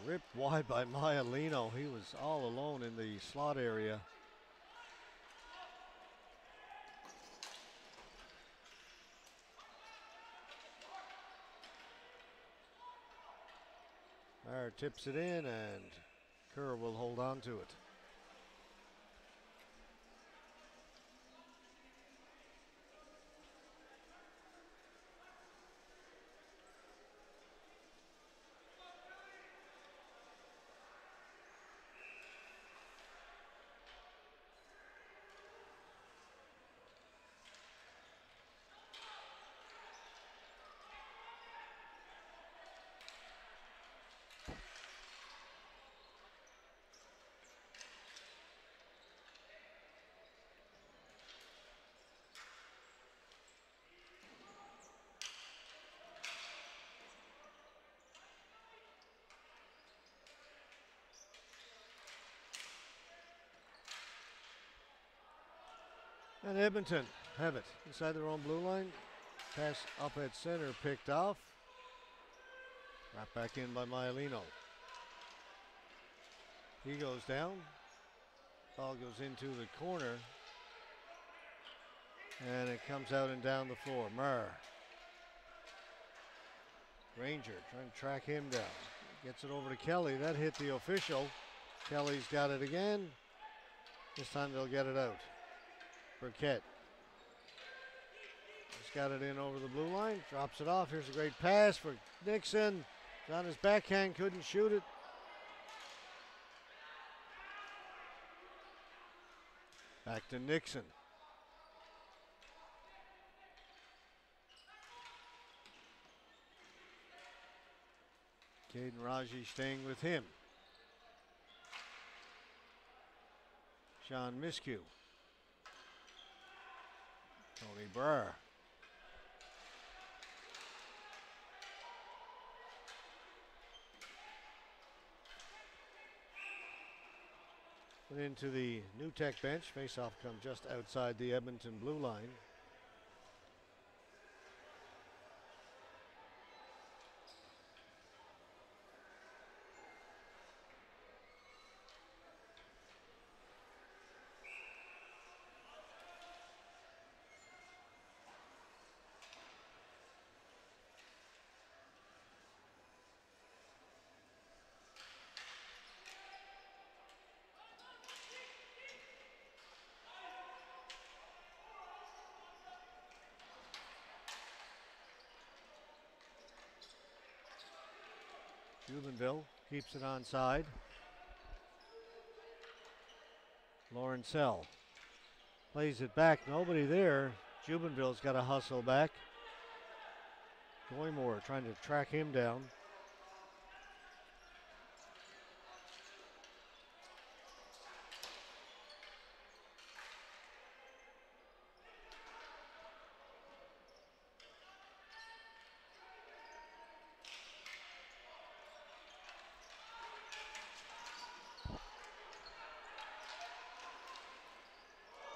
Ripped wide by Maialino. He was all alone in the slot area. Marr tips it in and Kerr will hold on to it. And Edmonton have it inside their own blue line. Pass up at center, picked off. Right back in by Maialino. He goes down. Ball goes into the corner. And it comes out and down the floor. Murr. Ranger trying to track him down. Gets it over to Kelly. That hit the official. Kelly's got it again. This time they'll get it out. Burkett. He's got it in over the blue line. Drops it off. Here's a great pass for Nixon. On his backhand, couldn't shoot it. Back to Nixon. Caden Raji staying with him. Sean Miskew. Tony Burr. Went into the New Tech bench. Faceoff come just outside the Edmonton blue line. Jubenville keeps it onside. Lawrencell plays it back. Nobody there. Jubenville's got to hustle back. Goymore trying to track him down.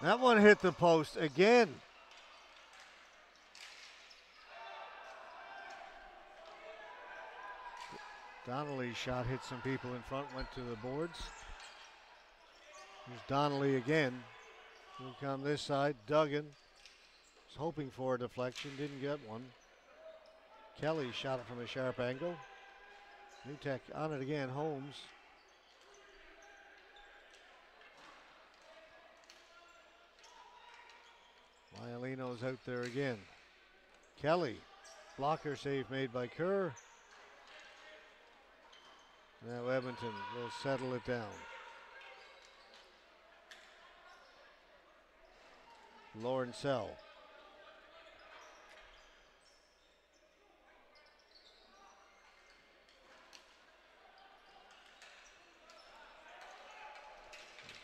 That one hit the post again. Donnelly's shot hit some people in front, went to the boards. Here's Donnelly again. He'll come this side. Duggan was hoping for a deflection, didn't get one. Kelly shot it from a sharp angle. New Tech on it again. Holmes. Maialino's out there again. Kelly. Blocker save made by Kerr. Now Edmonton will settle it down. Lawrencell.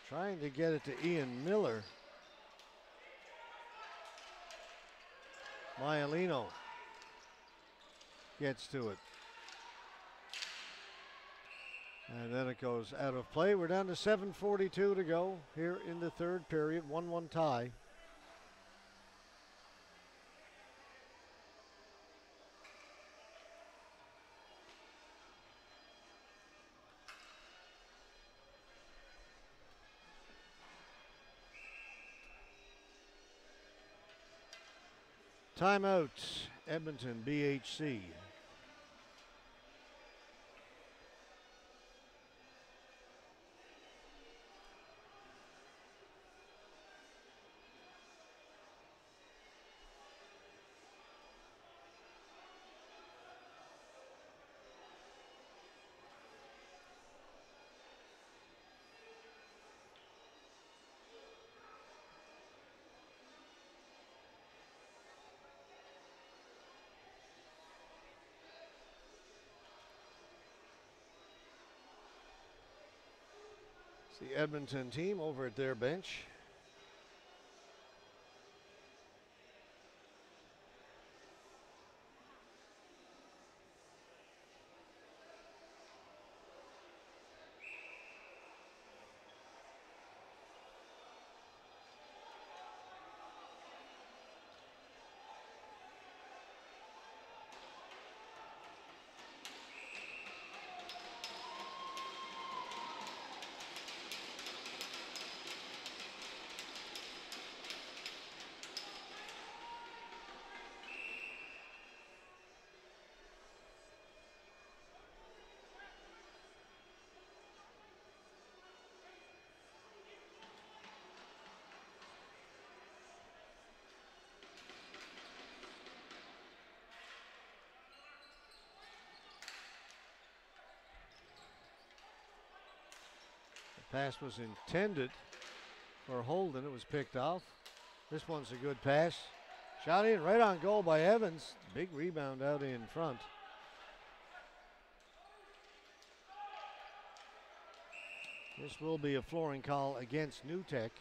Trying to get it to Ian Miller. Maialino gets to it. And then it goes out of play. We're down to 7:42 to go here in the third period. 1-1 tie. Timeout, Edmonton, BHC. The Edmonton team over at their bench. Pass was intended for Holden. It was picked off. This one's a good pass. Shot in right on goal by Evans. Big rebound out in front. This will be a flooring call against New Tech.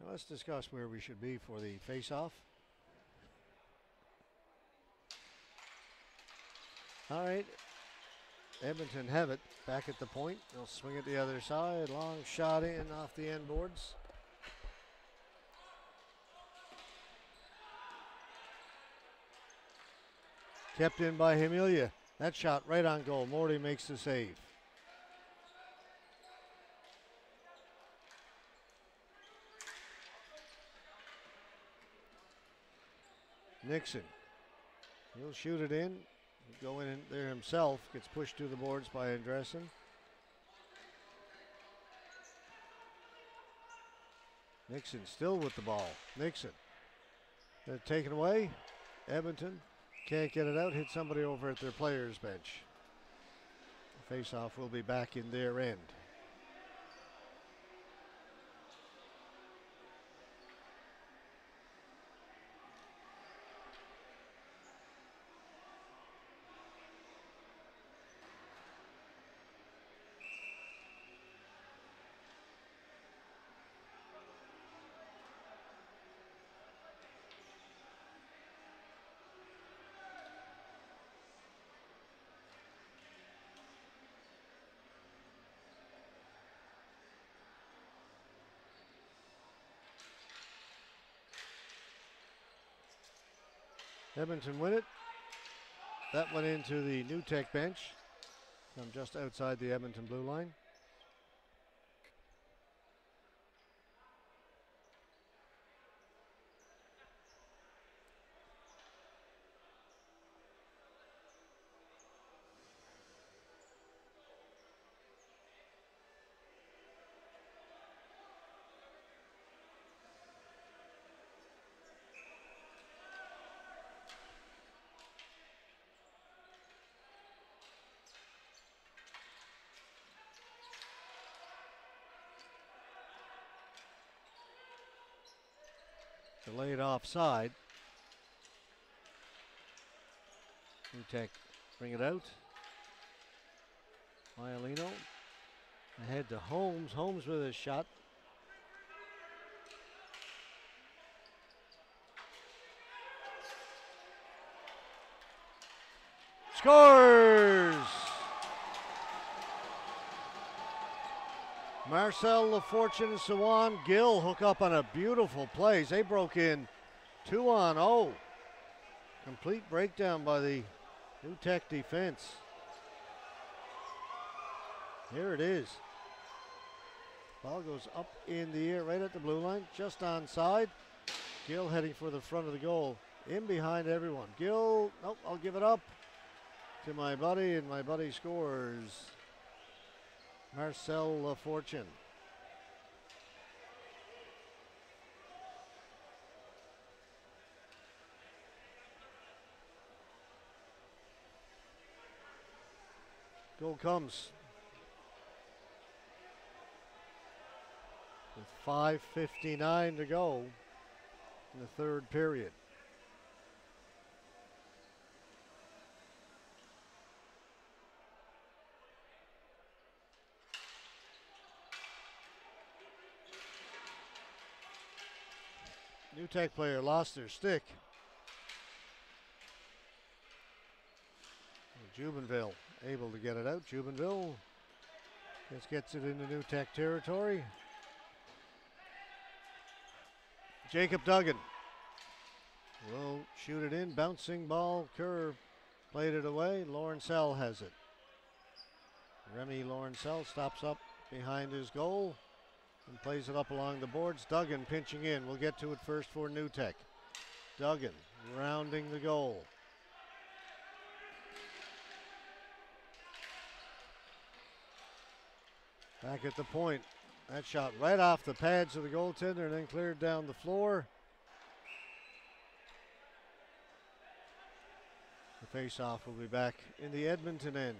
Now let's discuss where we should be for the face-off. All right, Edmonton have it back at the point. They'll swing it the other side. Long shot in off the end boards. Kept in by Hemilia. That shot right on goal. Morty makes the save. Nixon. He'll shoot it in. He'll go in there himself. Gets pushed to the boards by Andressen. Nixon still with the ball. Nixon. They're taken away. Edmonton can't get it out. Hit somebody over at their players' bench. The face-off will be back in their end. Edmonton win it. That went into the New Tech bench from just outside the Edmonton blue line. Delayed offside. New Tech bring it out. Maialino ahead to Holmes. Holmes with a shot. Scores! Marcel LaFortune and Sawan Gill hook up on a beautiful play. They broke in 2-on-0. Complete breakdown by the New Tech defense. Here it is. Ball goes up in the air right at the blue line, just onside. Gill heading for the front of the goal. In behind everyone. Gill, nope, I'll give it up to my buddy, and my buddy scores. Marcel LaFortune. Goal comes with 5:59 to go in the third period. New Tech player lost their stick. Jubenville able to get it out. Jubenville just gets it into New Tech territory. Jacob Duggan will shoot it in. Bouncing ball, curve Played it away. Lawrencell has it. Remy Lawrencell stops up behind his goal and plays it up along the boards. Duggan pinching in. We'll get to it first for New Tech. Duggan rounding the goal. Back at the point. That shot right off the pads of the goaltender and then cleared down the floor. The face-off will be back in the Edmonton end.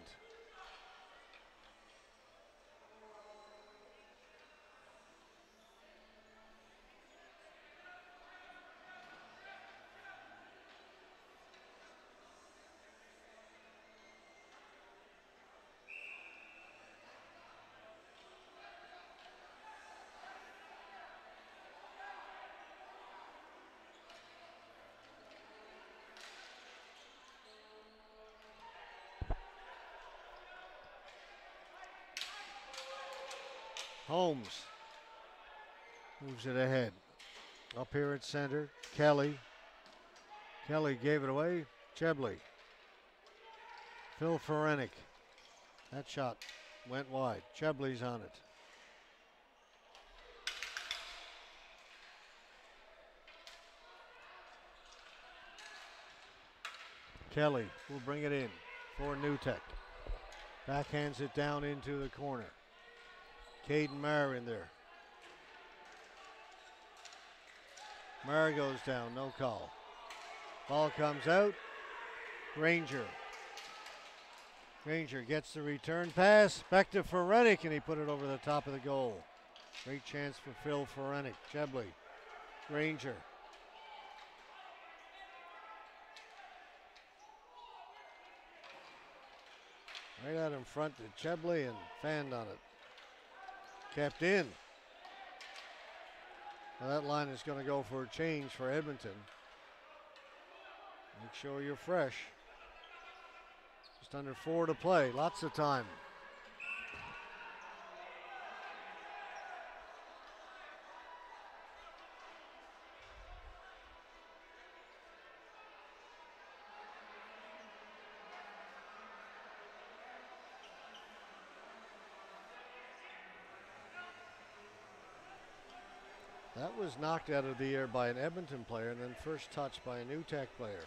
Holmes moves it ahead. Up here at center, Kelly. Kelly gave it away. Chebley. Phil Ferenik. That shot went wide. Chebley's on it. Kelly will bring it in for New Tech. Backhands it down into the corner. Caden Maher in there. Maher goes down, no call. Ball comes out. Granger. Granger gets the return pass. Back to Ferenik, and he put it over the top of the goal. Great chance for Phil Ferenik. Chebley. Granger. Right out in front to Chebley and fanned on it. Kept in. Well, that line is going to go for a change for Edmonton. Make sure you're fresh. Just under 4 to play. Lots of time. That was knocked out of the air by an Edmonton player and then first touched by a New Tech player.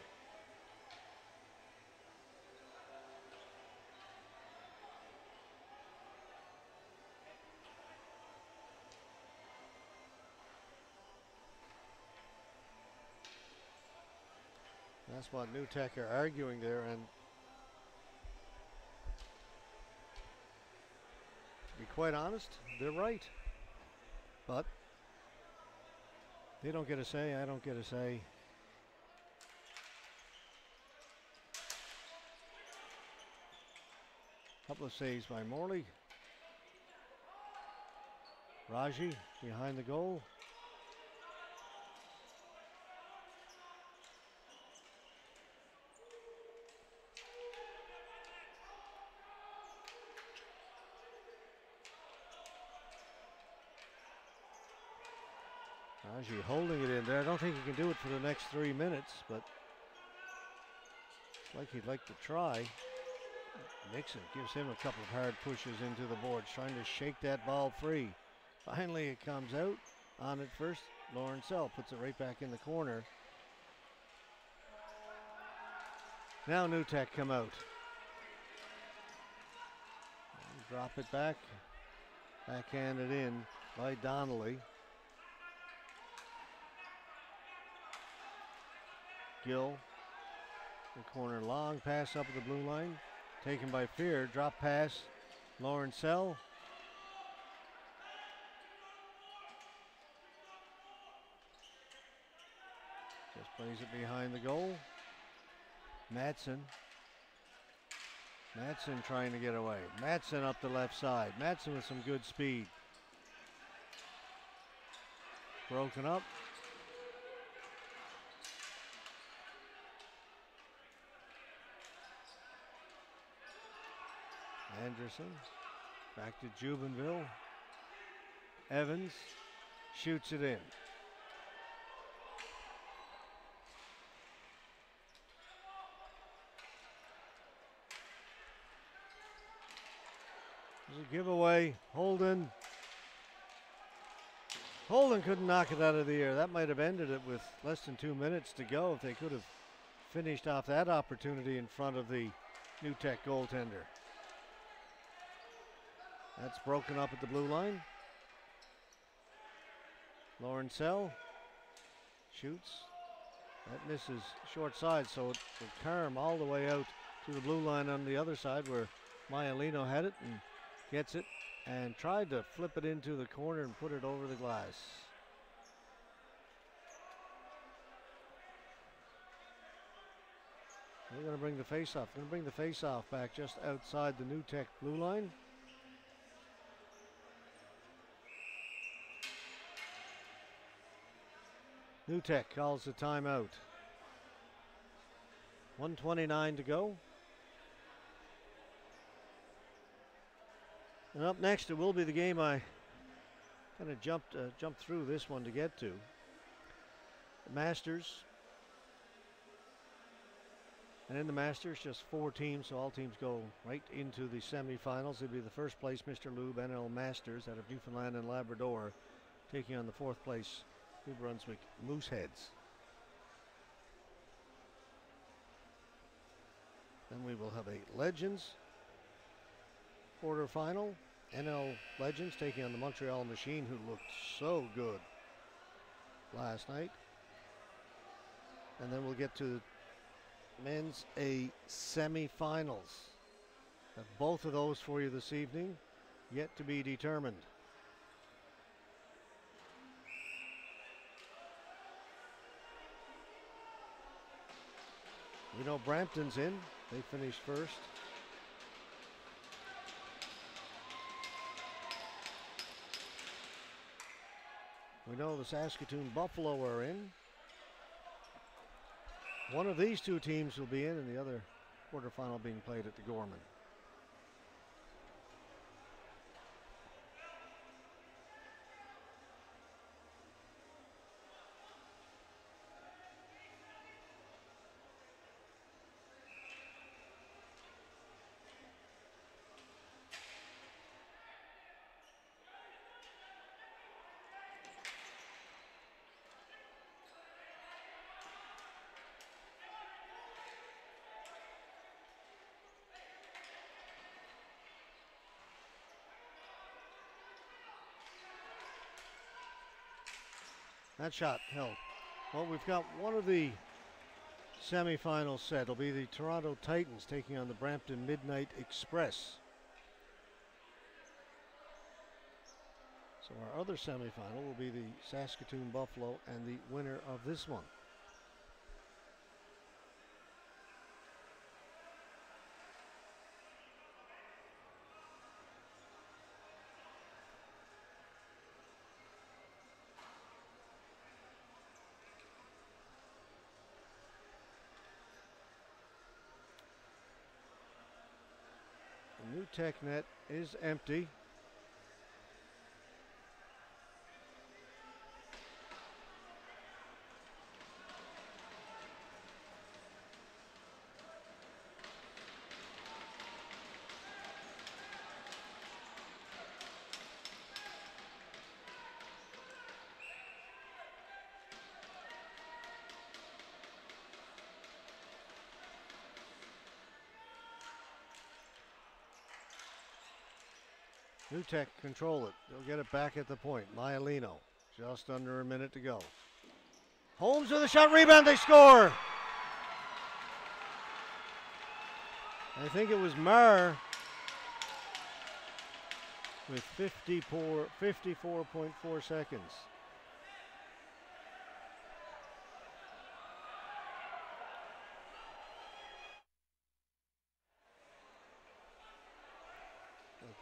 That's what New Tech are arguing there, and to be quite honest, they're right. But they don't get a say, I don't get a say. Couple of saves by Morley. Raji behind the goal. Raji holding it in there. I don't think he can do it for the next 3 minutes, but it's like he'd like to try. Nixon gives him a couple of hard pushes into the boards, trying to shake that ball free. Finally, it comes out. On it first, Lawrencell puts it right back in the corner. Now New Tech come out. Drop it back. Backhanded in by Donnelly. Gill, the corner, long pass up at the blue line, taken by Fear, drop pass, Lawrencell. Just plays it behind the goal. Madsen trying to get away. Madsen up the left side. Madsen with some good speed. Broken up. Anderson, back to Jubenville. Evans shoots it in. There's a giveaway. Holden couldn't knock it out of the air. That might have ended it with less than 2 minutes to go if they could have finished off that opportunity in front of the New Tech goaltender. That's broken up at the blue line. Lawrencell shoots. That misses short side, so it will carm all the way out to the blue line on the other side where Maialino had it and gets it and tried to flip it into the corner and put it over the glass. They're going to bring the face-off. Going to bring the face-off back just outside the New Tech blue line. New Tech calls the timeout. 1:29 to go. And up next, it will be the game I kind of jumped through this one to get to. The Masters. And in the Masters, just 4 teams, so all teams go right into the semifinals. It'll be the first place Mr. Lube NL Masters out of Newfoundland and Labrador, taking on the 4th place New Brunswick Mooseheads. Then we will have a Legends quarterfinal. NL Legends taking on the Montreal Machine, who looked so good last night. And then we'll get to men's A semifinals. Have both of those for you this evening, yet to be determined. We know Brampton's in. They finished first. We know the Saskatoon Buffalo are in. One of these 2 teams will be in, and the other quarterfinal being played at the Gorman. That shot held. Well, we've got one of the semifinals set. It'll be the Toronto Titans taking on the Brampton Midnight Express. So our other semifinal will be the Saskatoon Buffalo and the winner of this one. The New Tech net is empty. New Tech control it. They'll get it back at the point. Maialino, just under a minute to go. Holmes with a shot, rebound, they score! I think it was Marr with 54.4 seconds.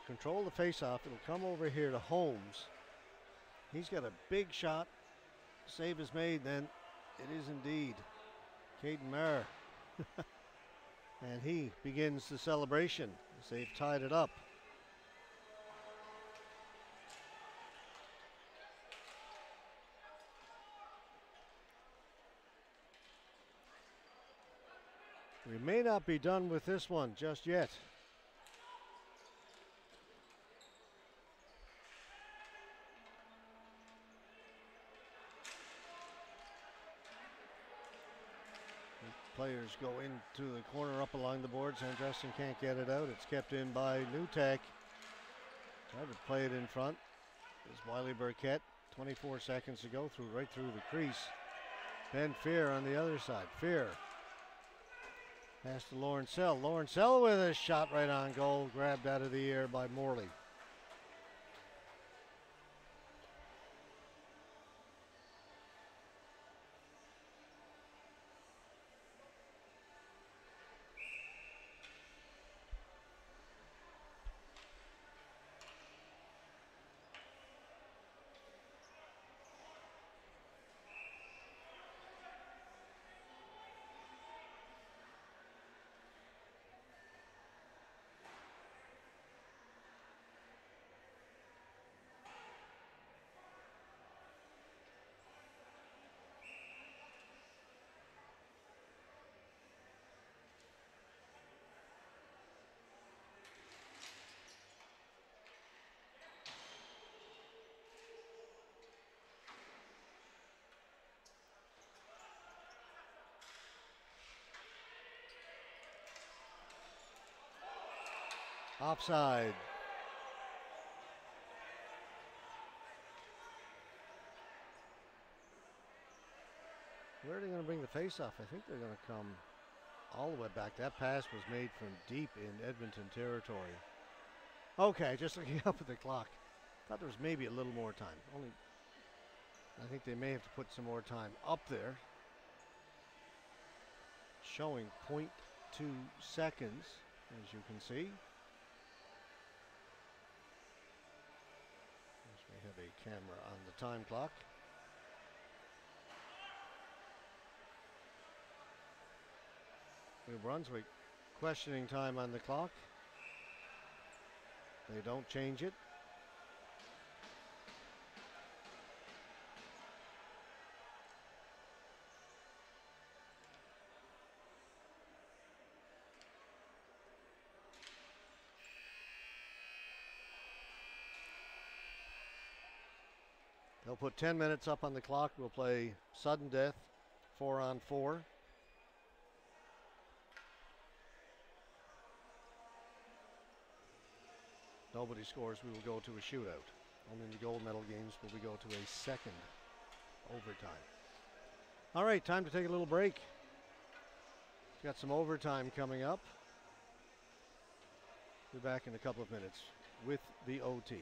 Control the faceoff. It'll come over here to Holmes. He's got a big shot. Save is made. Then it is indeed Caden Marr. And he begins the celebration as they've tied it up. We may not be done with this one just yet. players go into the corner up along the boards. Andresson can't get it out. It's kept in by Newtek. Tried to play it in front. There's Wiley Burkett. 24 seconds to go, right through the crease. Ben Fear on the other side. Fear. Pass to Lawrencell. Lawrencell with a shot right on goal. Grabbed out of the air by Morley. Offside. Where are they going to bring the face-off? I think they're going to come all the way back. That pass was made from deep in Edmonton territory. Okay, just looking up at the clock. Thought there was maybe a little more time. I think they may have to put some more time up there. Showing 0.2 seconds, as you can see. We have a camera on the time clock. New Brunswick questioning time on the clock. They don't change it. They'll put 10 minutes up on the clock. We'll play sudden death, 4-on-4. Nobody scores, we will go to a shootout. Only in the gold medal games will we go to a second overtime. All right, time to take a little break. Got some overtime coming up. Be back in a couple of minutes with the OT.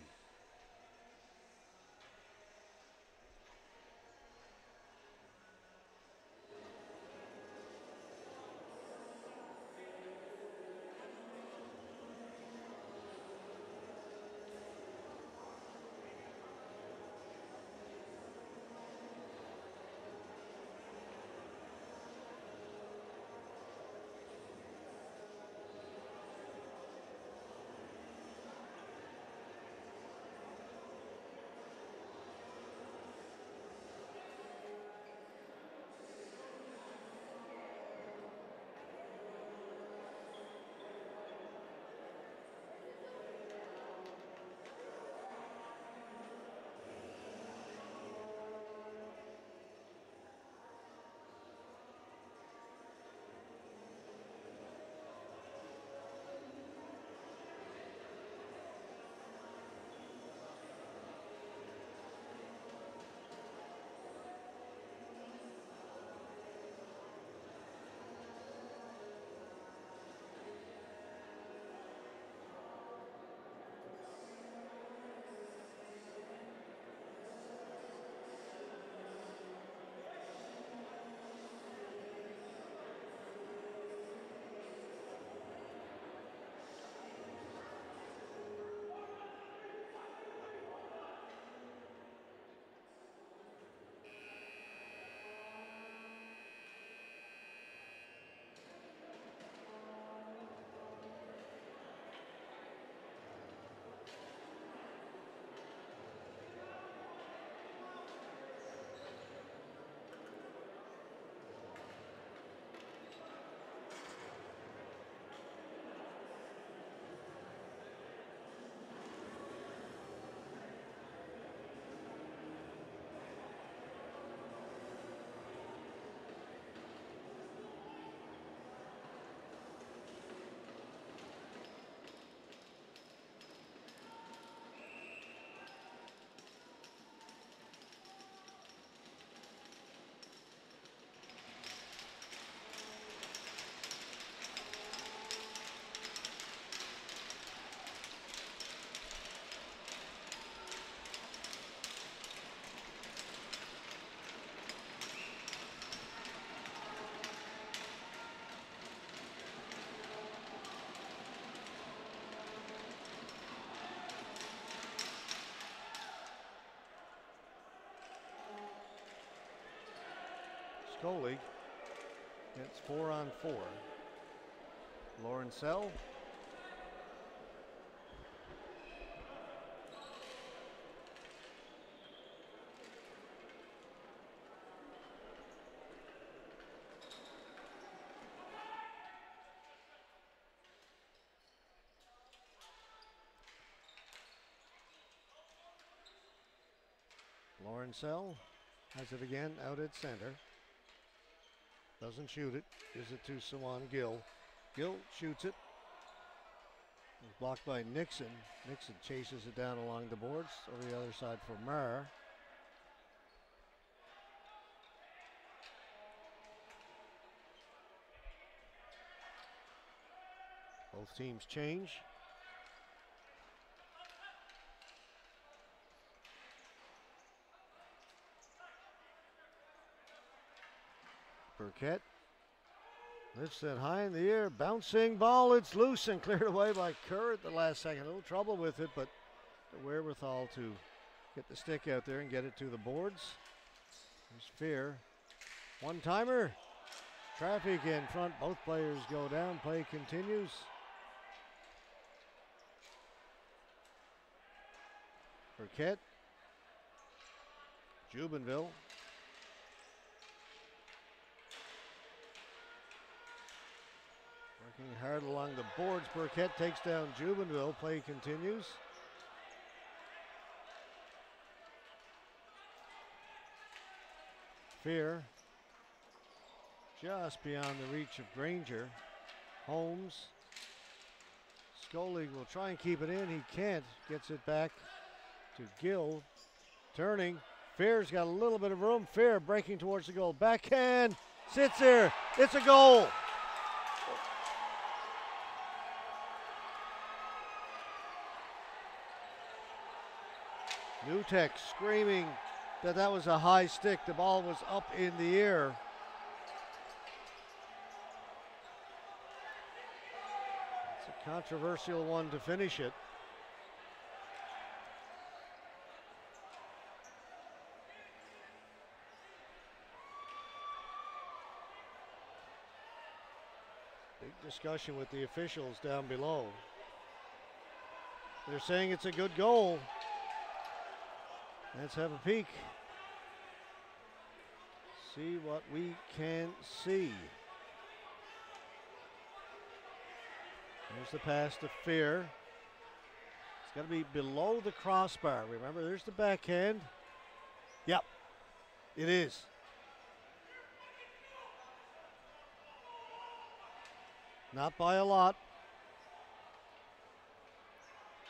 Skoley gets 4 on 4. Lawrencell. Lawrencell has it again out at center. Doesn't shoot it. Gives it to Sawan Gill. Gill shoots it. It's blocked by Nixon. Nixon chases it down along the boards. Over the other side for Marr. Both teams change. Burkett lifts it high in the air, bouncing ball, it's loose and cleared away by Kerr at the last second. A little trouble with it, but the wherewithal to get the stick out there and get it to the boards. There's Fear. One-timer. Traffic in front, both players go down, play continues. Burkett. Jubenville. Working hard along the boards. Burkett takes down Jubenville. Play continues. Fear. Just beyond the reach of Granger. Holmes. Skoley will try and keep it in. He can't. Gets it back to Gill. Turning. Fear's got a little bit of room. Fear breaking towards the goal. Backhand. Sits there. It's a goal. Nutek screaming that was a high stick. The ball was up in the air. It's a controversial one to finish it. Big discussion with the officials down below. They're saying it's a good goal. Let's have a peek. See what we can see. There's the pass to Fear. It's got to be below the crossbar. Remember, there's the backhand. Yep, it is. Not by a lot.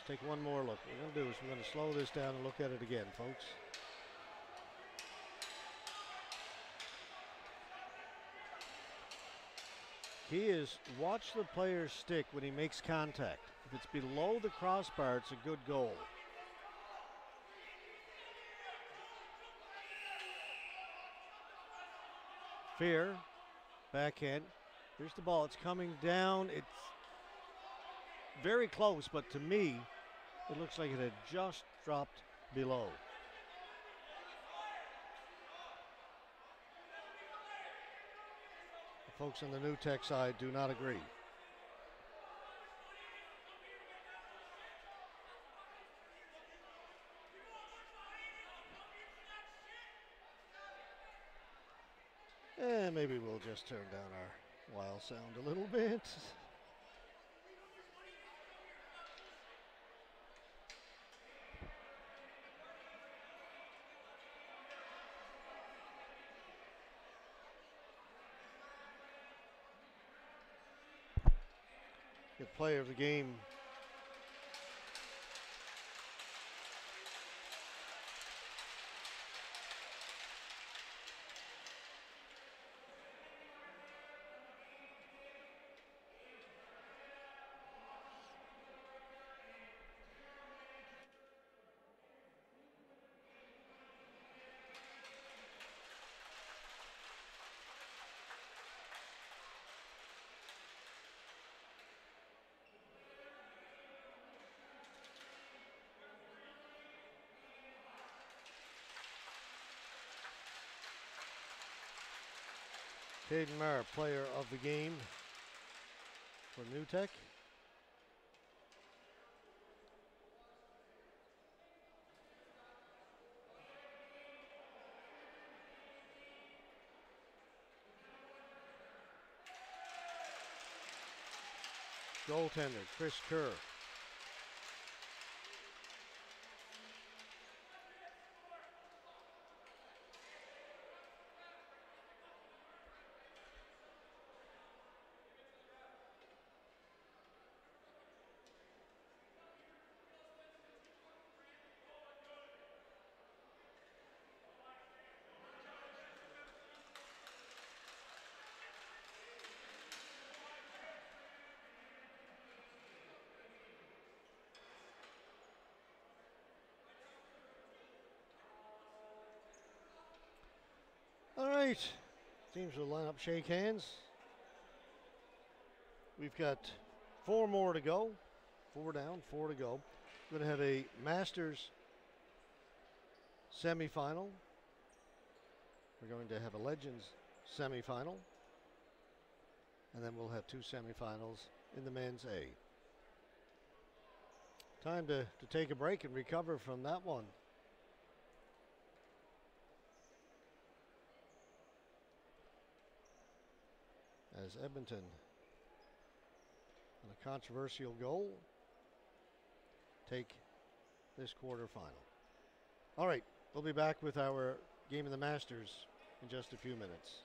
Take one more look. What we're going to do is we're going to slow this down and look at it again, folks. Key is watch the player's stick when he makes contact. If it's below the crossbar, it's a good goal. Fear, backhand. Here's the ball. It's coming down. It's very close, but to me, it looks like it had just dropped below. The folks on the New Tech side do not agree. And maybe we'll just turn down our wild sound a little bit. Good player of the game. Caden Maher, player of the game for New Tech. Goaltender, Chris Kerr. All right, teams will line up, shake hands. We've got 4 more to go. 4 down, 4 to go. We're going to have a Masters semifinal. We're going to have a Legends semifinal. And then we'll have 2 semifinals in the men's A. Time to take a break and recover from that one. As Edmonton, on a controversial goal, take this quarterfinal. All right, we'll be back with our Game of the Masters in just a few minutes.